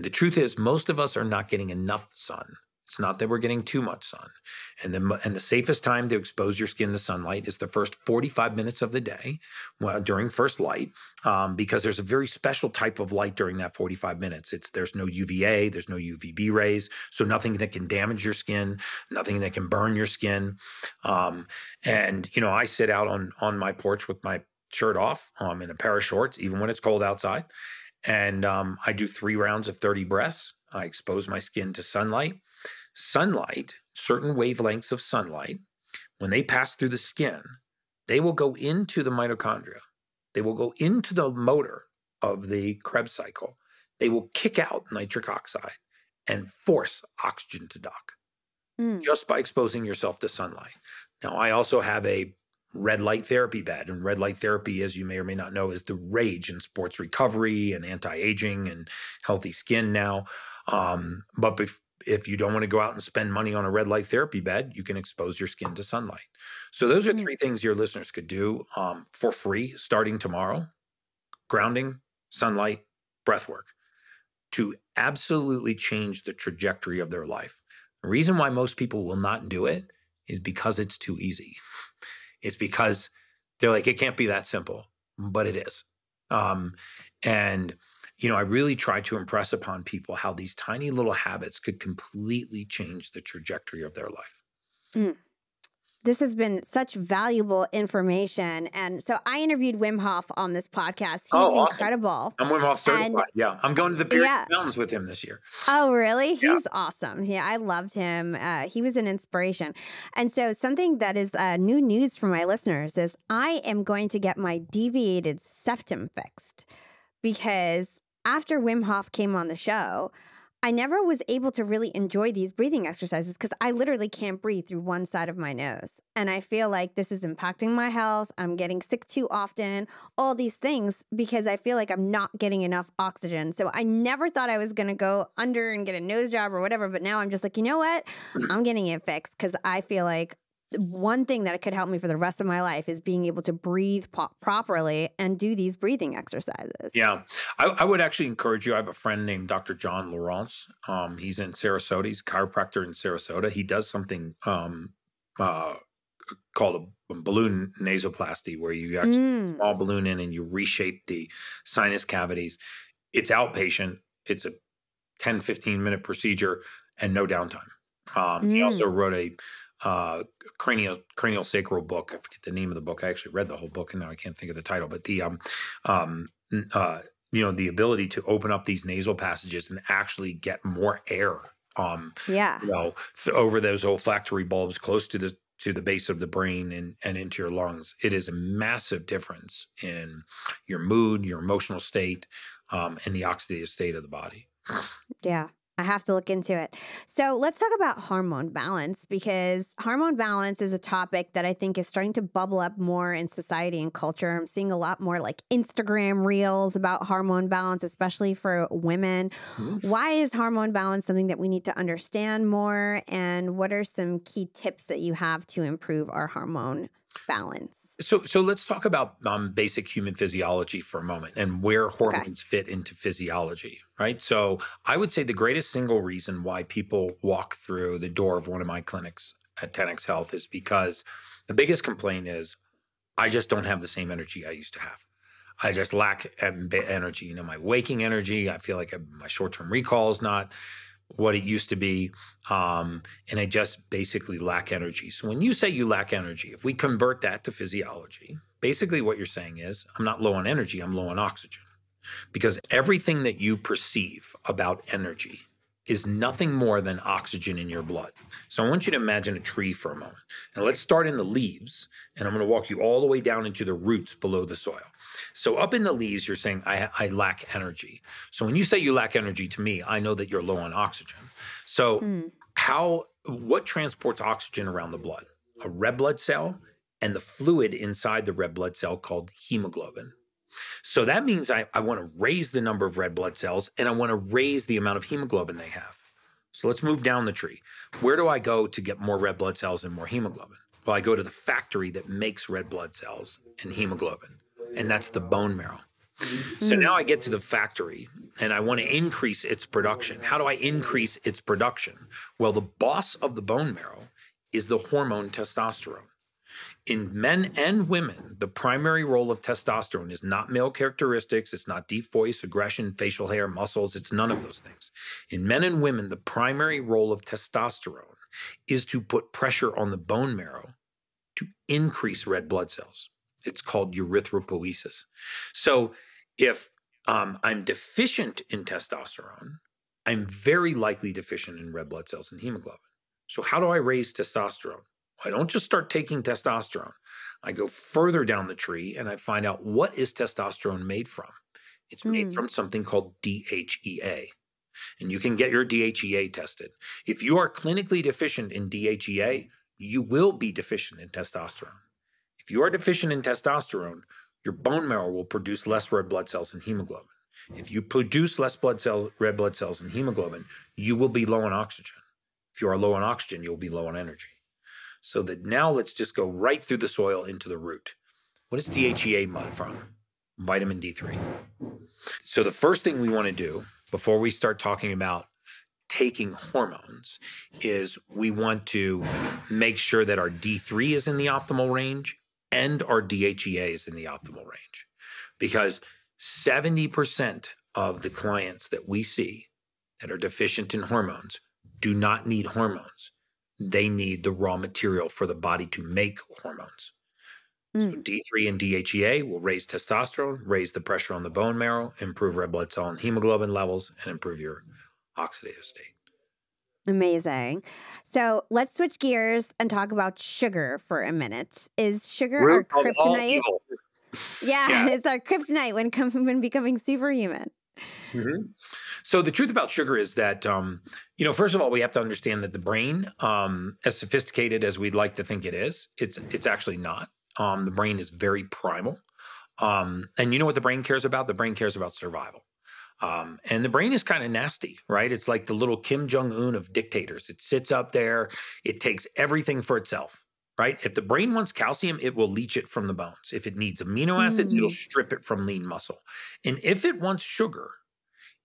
the truth is, most of us are not getting enough sun. It's not that we're getting too much sun. And the safest time to expose your skin to sunlight is the first 45 minutes of the day during first light, because there's a very special type of light during that 45 minutes. There's no UVA, there's no UVB rays, so nothing that can damage your skin, nothing that can burn your skin. And I sit out on my porch with my shirt off, in a pair of shorts, even when it's cold outside. And I do 3 rounds of 30 breaths. I expose my skin to sunlight. Sunlight, certain wavelengths of sunlight, when they pass through the skin, they will go into the mitochondria. They will go into the motor of the Krebs cycle. They will kick out nitric oxide and force oxygen to dock just by exposing yourself to sunlight. Now, I also have a red light therapy bed, and red light therapy, as you may or may not know, is the rage in sports recovery and anti-aging and healthy skin now. But if you don't want to go out and spend money on a red light therapy bed, you can expose your skin to sunlight. So those are 3 things your listeners could do for free starting tomorrow: grounding, sunlight, breath work, to absolutely change the trajectory of their life. The reason why most people will not do it is because it's too easy. It's because they're like, it can't be that simple, but it is. I really try to impress upon people how these tiny little habits could completely change the trajectory of their life. This has been such valuable information. And so I interviewed Wim Hof on this podcast. He's incredible. I'm Wim Hof certified. Yeah. I'm going to the Pyrenees Mountains with him this year. Oh, really? He's awesome. Yeah, I loved him. He was an inspiration. And so something that is new news for my listeners is I am going to get my deviated septum fixed, because after Wim Hof came on the show, I never was able to really enjoy these breathing exercises because I literally can't breathe through one side of my nose. And I feel like this is impacting my health. I'm getting sick too often, all these things, because I feel like I'm not getting enough oxygen. So I never thought I was going to go under and get a nose job or whatever. But now I'm just like, you know what? I'm getting it fixed because I feel like one thing that could help me for the rest of my life is being able to breathe properly and do these breathing exercises. Yeah. I would actually encourage you. I have a friend named Dr. John Laurence. He's in Sarasota. He's a chiropractor in Sarasota. He does something called a balloon nasoplasty, where you actually put a small balloon in and you reshape the sinus cavities. It's outpatient. It's a 10, 15-minute procedure and no downtime. He also wrote a cranial sacral book. I forget the name of the book. I actually read the whole book and now I can't think of the title, but the the ability to open up these nasal passages and actually get more air over those olfactory bulbs close to the base of the brain and into your lungs. It is a massive difference in your mood, your emotional state, and the oxidative state of the body. Yeah. I have to look into it. So let's talk about hormone balance, because hormone balance is a topic that I think is starting to bubble up more in society and culture. I'm seeing a lot more like Instagram reels about hormone balance, especially for women. Why is hormone balance something that we need to understand more? And what are some key tips that you have to improve our hormone balance? So let's talk about basic human physiology for a moment and where hormones fit into physiology, right? So I would say the greatest single reason why people walk through the door of one of my clinics at 10X Health is because the biggest complaint is, I just don't have the same energy I used to have. I just lack energy. My waking energy, I feel like my short-term recall is not what it used to be, and I just basically lack energy. So when you say you lack energy, if we convert that to physiology, basically what you're saying is, I'm not low on energy, I'm low on oxygen. Because everything that you perceive about energy is nothing more than oxygen in your blood. So I want you to imagine a tree for a moment. And let's start in the leaves, and I'm going to walk you all the way down into the roots below the soil. So up in the leaves, you're saying, I lack energy. So when you say you lack energy, to me, I know that you're low on oxygen. So what transports oxygen around the blood? A red blood cell and the fluid inside the red blood cell called hemoglobin. So that means I want to raise the number of red blood cells and I want to raise the amount of hemoglobin they have. So let's move down the tree. Where do I go to get more red blood cells and more hemoglobin? Well, I go to the factory that makes red blood cells and hemoglobin, and that's the bone marrow. So now I get to the factory and I want to increase its production. How do I increase its production? Well, the boss of the bone marrow is the hormone testosterone. In men and women, the primary role of testosterone is not male characteristics. It's not deep voice, aggression, facial hair, muscles. It's none of those things. In men and women, the primary role of testosterone is to put pressure on the bone marrow to increase red blood cells. It's called erythropoiesis. So if I'm deficient in testosterone, I'm very likely deficient in red blood cells and hemoglobin. So how do I raise testosterone? I don't just start taking testosterone. I go further down the tree and I find out, what is testosterone made from? It's made from something called DHEA. And you can get your DHEA tested. If you are clinically deficient in DHEA, you will be deficient in testosterone. If you are deficient in testosterone, your bone marrow will produce less red blood cells and hemoglobin. If you produce less red blood cells and hemoglobin, you will be low on oxygen. If you are low on oxygen, you'll be low on energy. So that now let's just go right through the soil into the root. What is DHEA made from? Vitamin D3. So the first thing we want to do before we start talking about taking hormones is we want to make sure that our D3 is in the optimal range and our DHEA is in the optimal range. Because 70% of the clients that we see that are deficient in hormones do not need hormones. They need the raw material for the body to make hormones. So D3 and DHEA will raise testosterone, raise the pressure on the bone marrow, improve red blood cell and hemoglobin levels, and improve your oxidative state. Amazing. So let's switch gears and talk about sugar for a minute. Is sugar Root our of all kryptonite? evil. Yeah, it's our kryptonite when becoming superhuman. So the truth about sugar is that, first of all, we have to understand that the brain, as sophisticated as we'd like to think it is, it's actually not. The brain is very primal. And you know what the brain cares about? The brain cares about survival. And the brain is kind of nasty, right? It's like the little Kim Jong-un of dictators. It sits up there. It takes everything for itself, right? If the brain wants calcium, it will leach it from the bones. If it needs amino acids, it'll strip it from lean muscle. And if it wants sugar,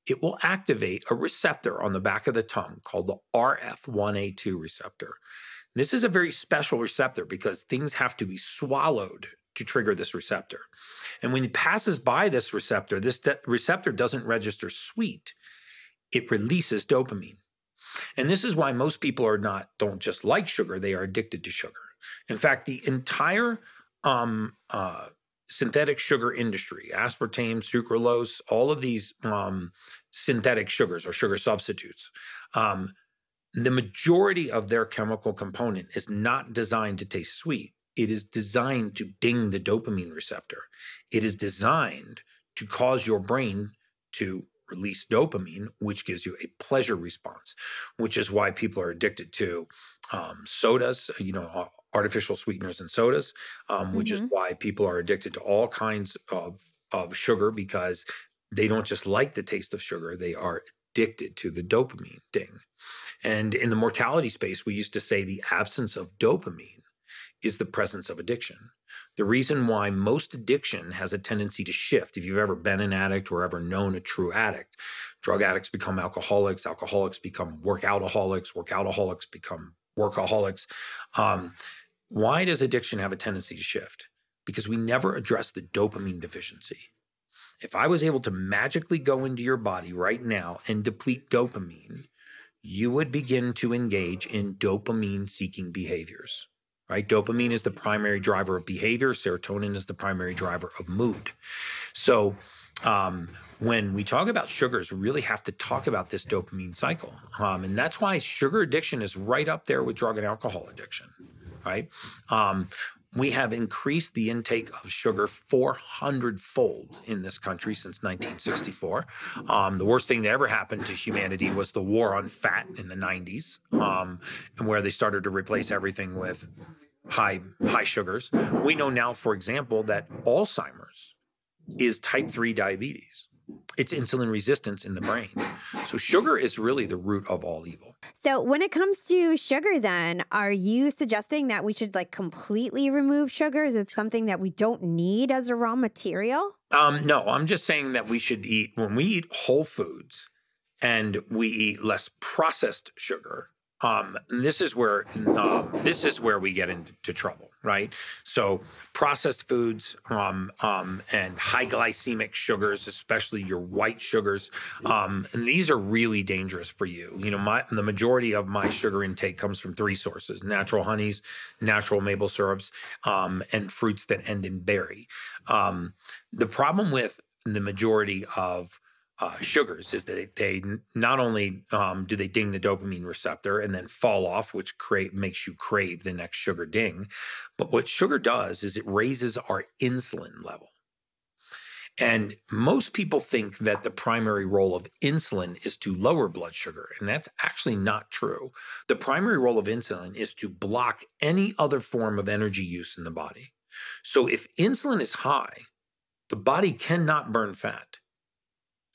it will activate a receptor on the back of the tongue called the RF1A2 receptor. This is a very special receptor because things have to be swallowed to trigger this receptor. And when it passes by this receptor doesn't register sweet. It releases dopamine. And this is why most people don't just like sugar, they are addicted to sugar. In fact, the entire synthetic sugar industry, aspartame, sucralose, all of these synthetic sugars or sugar substitutes, the majority of their chemical component is not designed to taste sweet. It is designed to ding the dopamine receptor. It is designed to cause your brain to release dopamine, which gives you a pleasure response, which is why people are addicted to sodas, artificial sweeteners in sodas, which is why people are addicted to all kinds of sugar, because they don't just like the taste of sugar, they are addicted to the dopamine ding. And in the mortality space, we used to say the absence of dopamine is the presence of addiction. The reason why most addiction has a tendency to shift, if you've ever been an addict or ever known a true addict, drug addicts become alcoholics, alcoholics become workoutaholics, workoutaholics become workaholics. Why does addiction have a tendency to shift? Because we never address the dopamine deficiency. If I was able to magically go into your body right now and deplete dopamine, you would begin to engage in dopamine-seeking behaviors, right? Dopamine is the primary driver of behavior. Serotonin is the primary driver of mood. So when we talk about sugars, we really have to talk about this dopamine cycle. And that's why sugar addiction is right up there with drug and alcohol addiction, right? We have increased the intake of sugar 400-fold in this country since 1964. The worst thing that ever happened to humanity was the war on fat in the 90s, and where they started to replace everything with high sugars. We know now, for example, that Alzheimer's is type 3 diabetes. It's insulin resistance in the brain. So sugar is really the root of all evil. So when it comes to sugar, then, are you suggesting that we should like completely remove sugar? Is it something that we don't need as a raw material? No, I'm just saying that we should eat, when we eat whole foods and we eat less processed sugar, this is where we get into trouble, right? So processed foods and high glycemic sugars, especially your white sugars, and these are really dangerous for you. You know, the majority of my sugar intake comes from 3 sources: natural honeys, natural maple syrups, and fruits that end in berry. The problem with the majority of sugars is that they not only do they ding the dopamine receptor and then fall off, which makes you crave the next sugar ding, but what sugar does is it raises our insulin level. And most people think that the primary role of insulin is to lower blood sugar, and that's actually not true. The primary role of insulin is to block any other form of energy use in the body. So if insulin is high, the body cannot burn fat.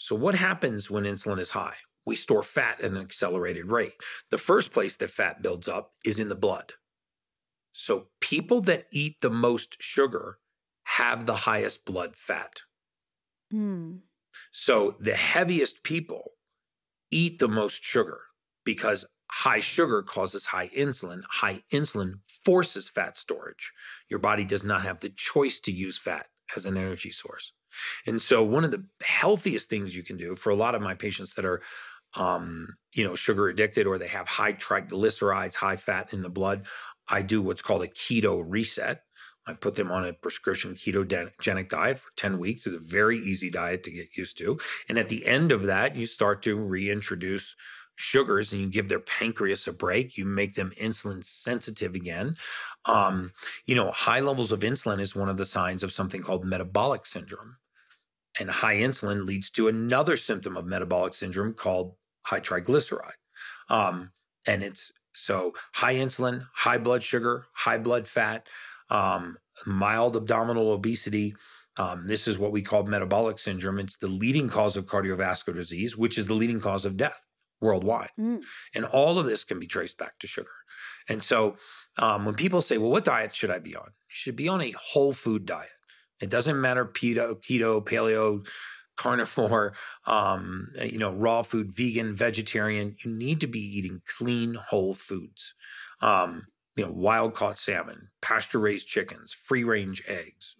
So what happens when insulin is high? We store fat at an accelerated rate. The first place that fat builds up is in the blood. So people that eat the most sugar have the highest blood fat. So the heaviest people eat the most sugar because high sugar causes high insulin. High insulin forces fat storage. Your body does not have the choice to use fat as an energy source. And so one of the healthiest things you can do for a lot of my patients that are, sugar addicted, or they have high triglycerides, high fat in the blood, I do what's called a keto reset. I put them on a prescription ketogenic diet for 10 weeks. It's a very easy diet to get used to. And at the end of that, you start to reintroduce sugars and you give their pancreas a break. You make them insulin sensitive again. High levels of insulin is one of the signs of something called metabolic syndrome. And high insulin leads to another symptom of metabolic syndrome called high triglyceride. And it's so high insulin, high blood sugar, high blood fat, mild abdominal obesity. This is what we call metabolic syndrome. It's the leading cause of cardiovascular disease, which is the leading cause of death worldwide. And all of this can be traced back to sugar. And so when people say, well, what diet should I be on? You should be on a whole food diet. It doesn't matter keto, paleo, carnivore, raw food, vegan, vegetarian. You need to be eating clean, whole foods. Wild caught salmon, pasture raised chickens, free range eggs,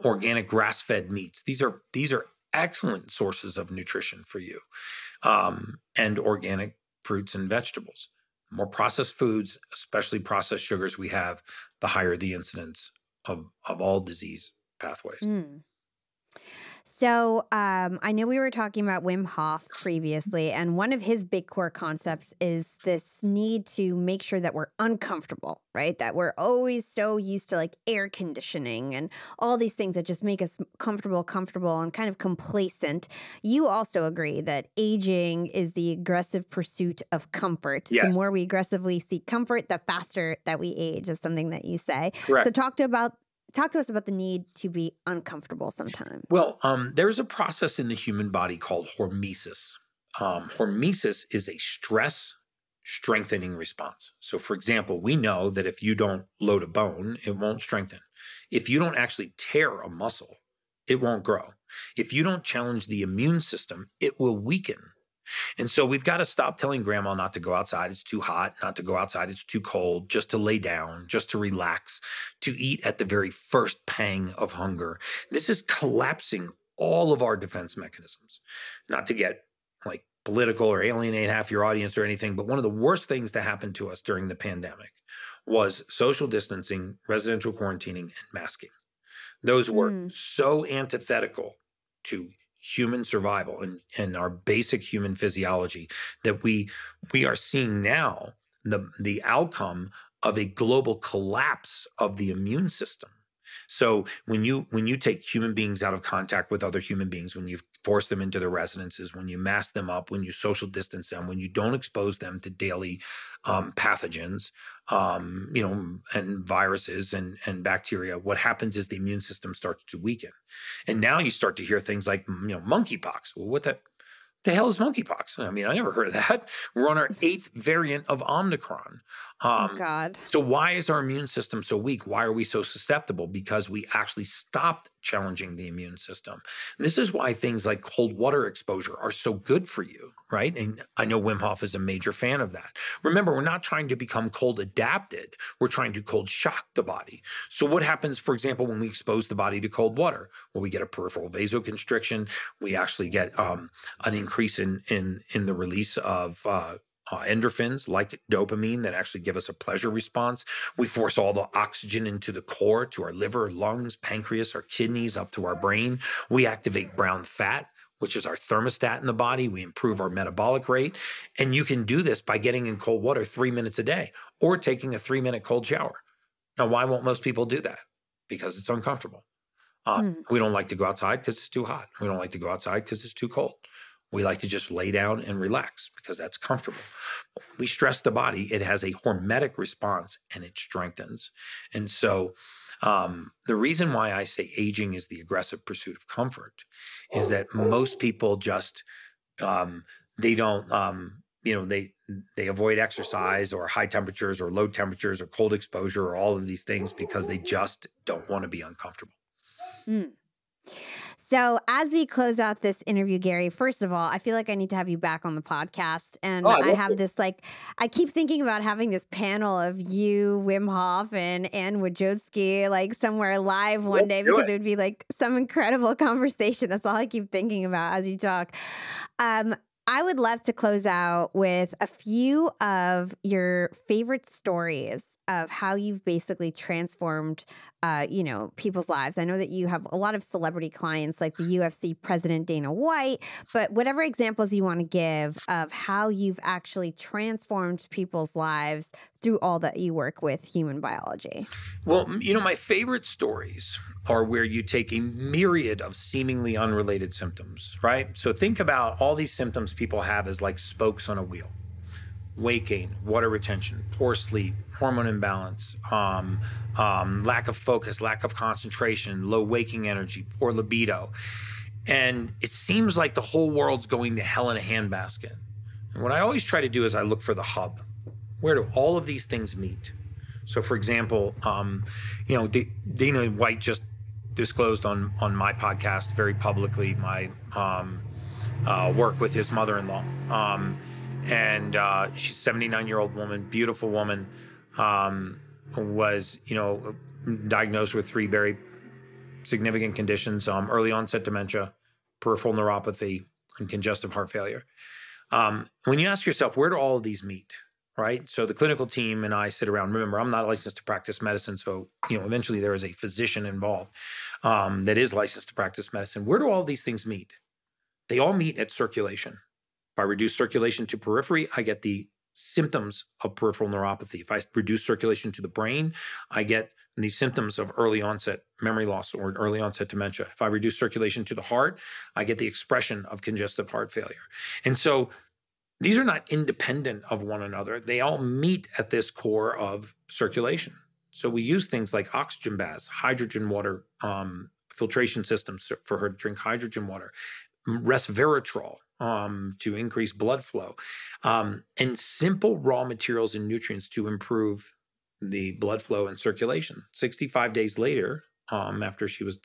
organic grass fed meats. These are excellent sources of nutrition for you, and organic fruits and vegetables. More processed foods, especially processed sugars we have, the higher the incidence of all disease pathways. So I know we were talking about Wim Hof previously, and one of his big core concepts is this need to make sure that we're uncomfortable, right? That we're always so used to like air conditioning and all these things that just make us comfortable and kind of complacent. You also agree that aging is the aggressive pursuit of comfort. Yes. The more we aggressively seek comfort, the faster that we age, is something that you say. Correct. So talk to us about the need to be uncomfortable sometimes. Well, there's a process in the human body called hormesis. Hormesis is a stress strengthening response. So for example, we know that if you don't load a bone, it won't strengthen. If you don't actually tear a muscle, it won't grow. If you don't challenge the immune system, it will weaken. And so we've got to stop telling grandma not to go outside. It's too hot, not to go outside. It's too cold, just to lay down, just to relax, to eat at the very first pang of hunger. This is collapsing all of our defense mechanisms. Not to get like political or alienate half your audience or anything, but one of the worst things that happened to us during the pandemic was social distancing, residential quarantining, and masking. Those were so antithetical to human survival and our basic human physiology that we are seeing now the outcome of a global collapse of the immune system. So when you take human beings out of contact with other human beings, when you force them into their residences, when you mask them up, when you social distance them, when you don't expose them to daily pathogens, and viruses and bacteria, what happens is the immune system starts to weaken. And now you start to hear things like, monkeypox. Well, what the hell is monkeypox? I mean, I never heard of that. We're on our 8th variant of Omicron. Oh, God. So why is our immune system so weak? Why are we so susceptible? Because we actually stopped challenging the immune system. This is why things like cold water exposure are so good for you, right? And I know Wim Hof is a major fan of that. Remember, we're not trying to become cold adapted. We're trying to cold shock the body. So what happens, for example, when we expose the body to cold water? Well, we get a peripheral vasoconstriction. We actually get an increase in the release of endorphins like dopamine that actually give us a pleasure response. We force all the oxygen into the core, to our liver, lungs, pancreas, our kidneys, up to our brain. We activate brown fat, which is our thermostat in the body. We improve our metabolic rate. And you can do this by getting in cold water 3 minutes a day or taking a 3-minute cold shower. Now, why won't most people do that? Because it's uncomfortable. We don't like to go outside because it's too hot. We don't like to go outside because it's too cold. We like to just lay down and relax because that's comfortable. When we stress the body, it has a hormetic response and it strengthens. And so the reason why I say aging is the aggressive pursuit of comfort is that most people just, they don't, they avoid exercise or high temperatures or low temperatures or cold exposure or all of these things because they just don't want to be uncomfortable. So as we close out this interview, Gary, first of all, I feel like I need to have you back on the podcast. And I have this, I keep thinking about having this panel of you, Wim Hof, and Ann Wojcicki, somewhere live one day, because it would be some incredible conversation. That's all I keep thinking about as you talk. I would love to close out with a few of your favorite stories of how you've basically transformed, people's lives. I know that you have a lot of celebrity clients like the UFC president Dana White, but whatever examples you want to give of how you've actually transformed people's lives through all that you work with human biology. Well, my favorite stories are where you take a myriad of seemingly unrelated symptoms, right? So think about all these symptoms people have as like spokes on a wheel. Weight gain, water retention, poor sleep, hormone imbalance, lack of focus, lack of concentration, low waking energy, poor libido. And it seems like the whole world's going to hell in a handbasket. And what I always try to do is I look for the hub. Where do all of these things meet? So for example, Dana White just disclosed on my podcast very publicly my work with his mother-in-law. And she's a 79-year-old woman, beautiful woman, was, diagnosed with 3 very significant conditions, early onset dementia, peripheral neuropathy, and congestive heart failure. When you ask yourself, where do all of these meet, right? So the clinical team and I sit around. Remember, I'm not licensed to practice medicine, so, eventually there is a physician involved that is licensed to practice medicine. Where do all these things meet? They all meet at circulation. If I reduce circulation to periphery, I get the symptoms of peripheral neuropathy. If I reduce circulation to the brain, I get the symptoms of early onset memory loss or early onset dementia. If I reduce circulation to the heart, I get the expression of congestive heart failure. And so these are not independent of one another. They all meet at this core of circulation. So we use things like oxygen baths, hydrogen water, filtration systems for her to drink hydrogen water, resveratrol, to increase blood flow, and simple raw materials and nutrients to improve the blood flow and circulation. 65 days later, after she was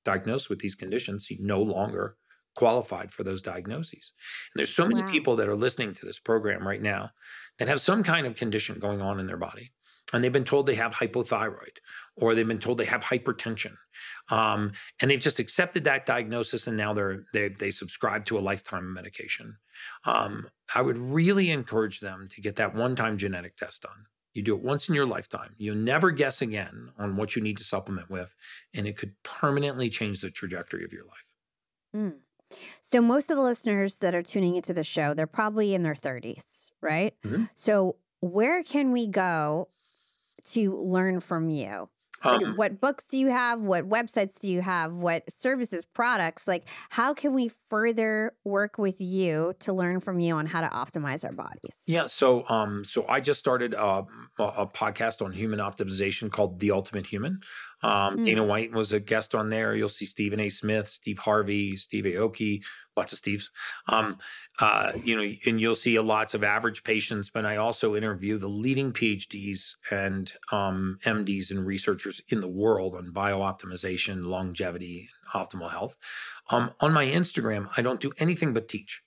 diagnosed with these conditions, she no longer qualified for those diagnoses. And there's so many people that are listening to this program right now that have some kind of condition going on in their body. And they've been told they have hypothyroid, or they've been told they have hypertension. And they've just accepted that diagnosis, and now they subscribe to a lifetime medication. I would really encourage them to get that one-time genetic test done. You do it once in your lifetime. You'll never guess again on what you need to supplement with, and it could permanently change the trajectory of your life. So most of the listeners that are tuning into the show, they're probably in their 30s, right? So where can we go to learn from you? Like, what books do you have? What websites do you have? What services, products? Like, how can we further work with you to learn from you on how to optimize our bodies? Yeah, so I just started a podcast on human optimization called The Ultimate Human. Dana White was a guest on there. You'll see Stephen A. Smith, Steve Harvey, Steve Aoki, lots of Steves. And you'll see lots of average patients, but I also interview the leading PhDs and MDs and researchers in the world on biooptimization, longevity, optimal health. On my Instagram, I don't do anything but teach.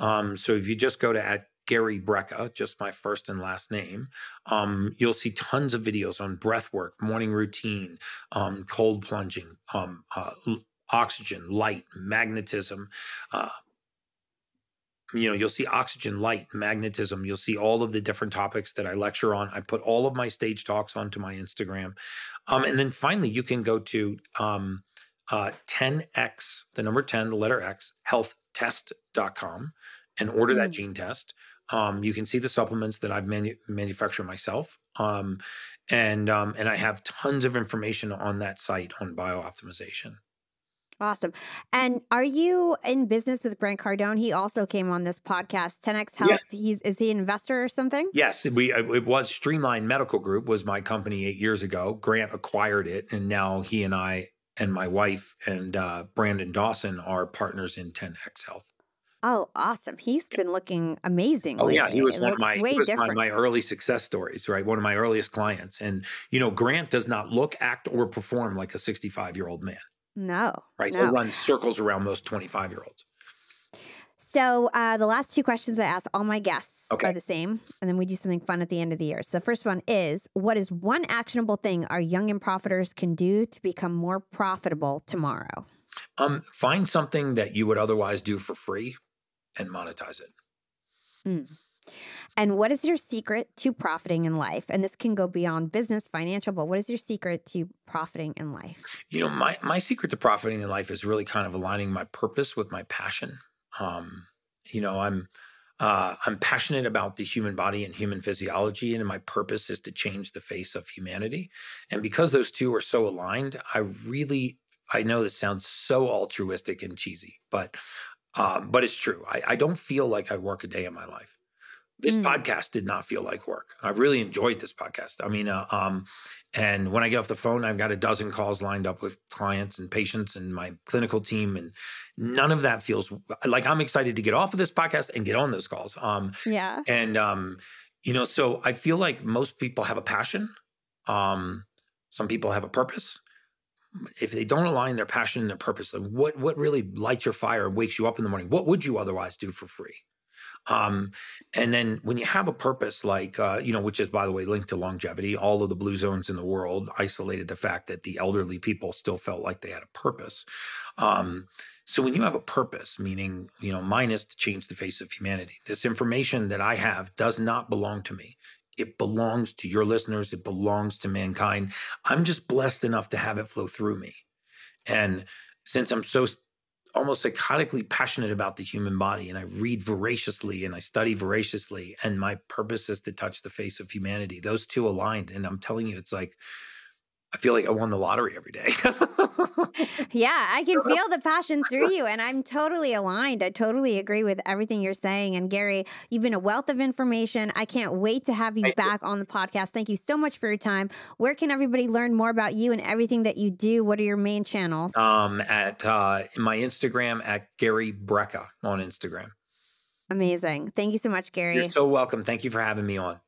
So if you just go to @Gary Brecka, just my first and last name, you'll see tons of videos on breath work, morning routine, cold plunging, oxygen, light, magnetism. You'll see oxygen, light, magnetism. You'll see all of the different topics that I lecture on. I put all of my stage talks onto my Instagram. And then finally, you can go to 10x, the number 10, the letter X, healthtest.com and order that gene test. You can see the supplements that I've manufactured myself. And I have tons of information on that site on biooptimization. Awesome. And are you in business with Grant Cardone? He also came on this podcast, 10X Health. Yeah. Is he an investor or something? Yes, it was Streamline Medical Group was my company 8 years ago. Grant acquired it, and now he and I and my wife and Brandon Dawson are partners in 10X Health. Oh, awesome. He's been looking amazing. Oh, yeah. He was one of my early success stories, right? One of my earliest clients. And, Grant does not look, act, or perform like a 65-year-old man. No. Right. No. He'll run circles around most 25-year-olds. So the last two questions I ask all my guests are the same. And then we do something fun at the end of the year. So the first one is, what is one actionable thing our young and profiters can do to become more profitable tomorrow? Find something that you would otherwise do for free and monetize it. And what is your secret to profiting in life? And this can go beyond business, financial, but what is your secret to profiting in life? My secret to profiting in life is really kind of aligning my purpose with my passion. I'm passionate about the human body and human physiology, and my purpose is to change the face of humanity. And because those two are so aligned, I know this sounds so altruistic and cheesy, but it's true. I don't feel like I work a day in my life. This podcast did not feel like work. I really enjoyed this podcast. I mean, and when I get off the phone, I've got a dozen calls lined up with clients and patients and my clinical team, and none of that feels like I'm excited to get off of this podcast and get on those calls. So I feel like most people have a passion. Some people have a purpose. If they don't align their passion and their purpose, then what really lights your fire and wakes you up in the morning? What would you otherwise do for free? And then when you have a purpose, like, which is, by the way, linked to longevity, all of the blue zones in the world isolated the fact that the elderly people still felt like they had a purpose. So when you have a purpose, meaning, mine is to change the face of humanity, this information that I have does not belong to me. It belongs to your listeners. It belongs to mankind. I'm just blessed enough to have it flow through me. And since I'm so almost psychotically passionate about the human body, and I read voraciously and I study voraciously, and my purpose is to touch the face of humanity, those two aligned. And I'm telling you, it's like, I feel like I won the lottery every day. Yeah, I can feel the passion through you, and I'm totally aligned. I totally agree with everything you're saying. And Gary, you've been a wealth of information. I can't wait to have you back on the podcast. Thank you so much for your time. Where can everybody learn more about you and everything that you do? What are your main channels? At my Instagram, at Gary Brecka on Instagram. Amazing. Thank you so much, Gary. You're so welcome. Thank you for having me on.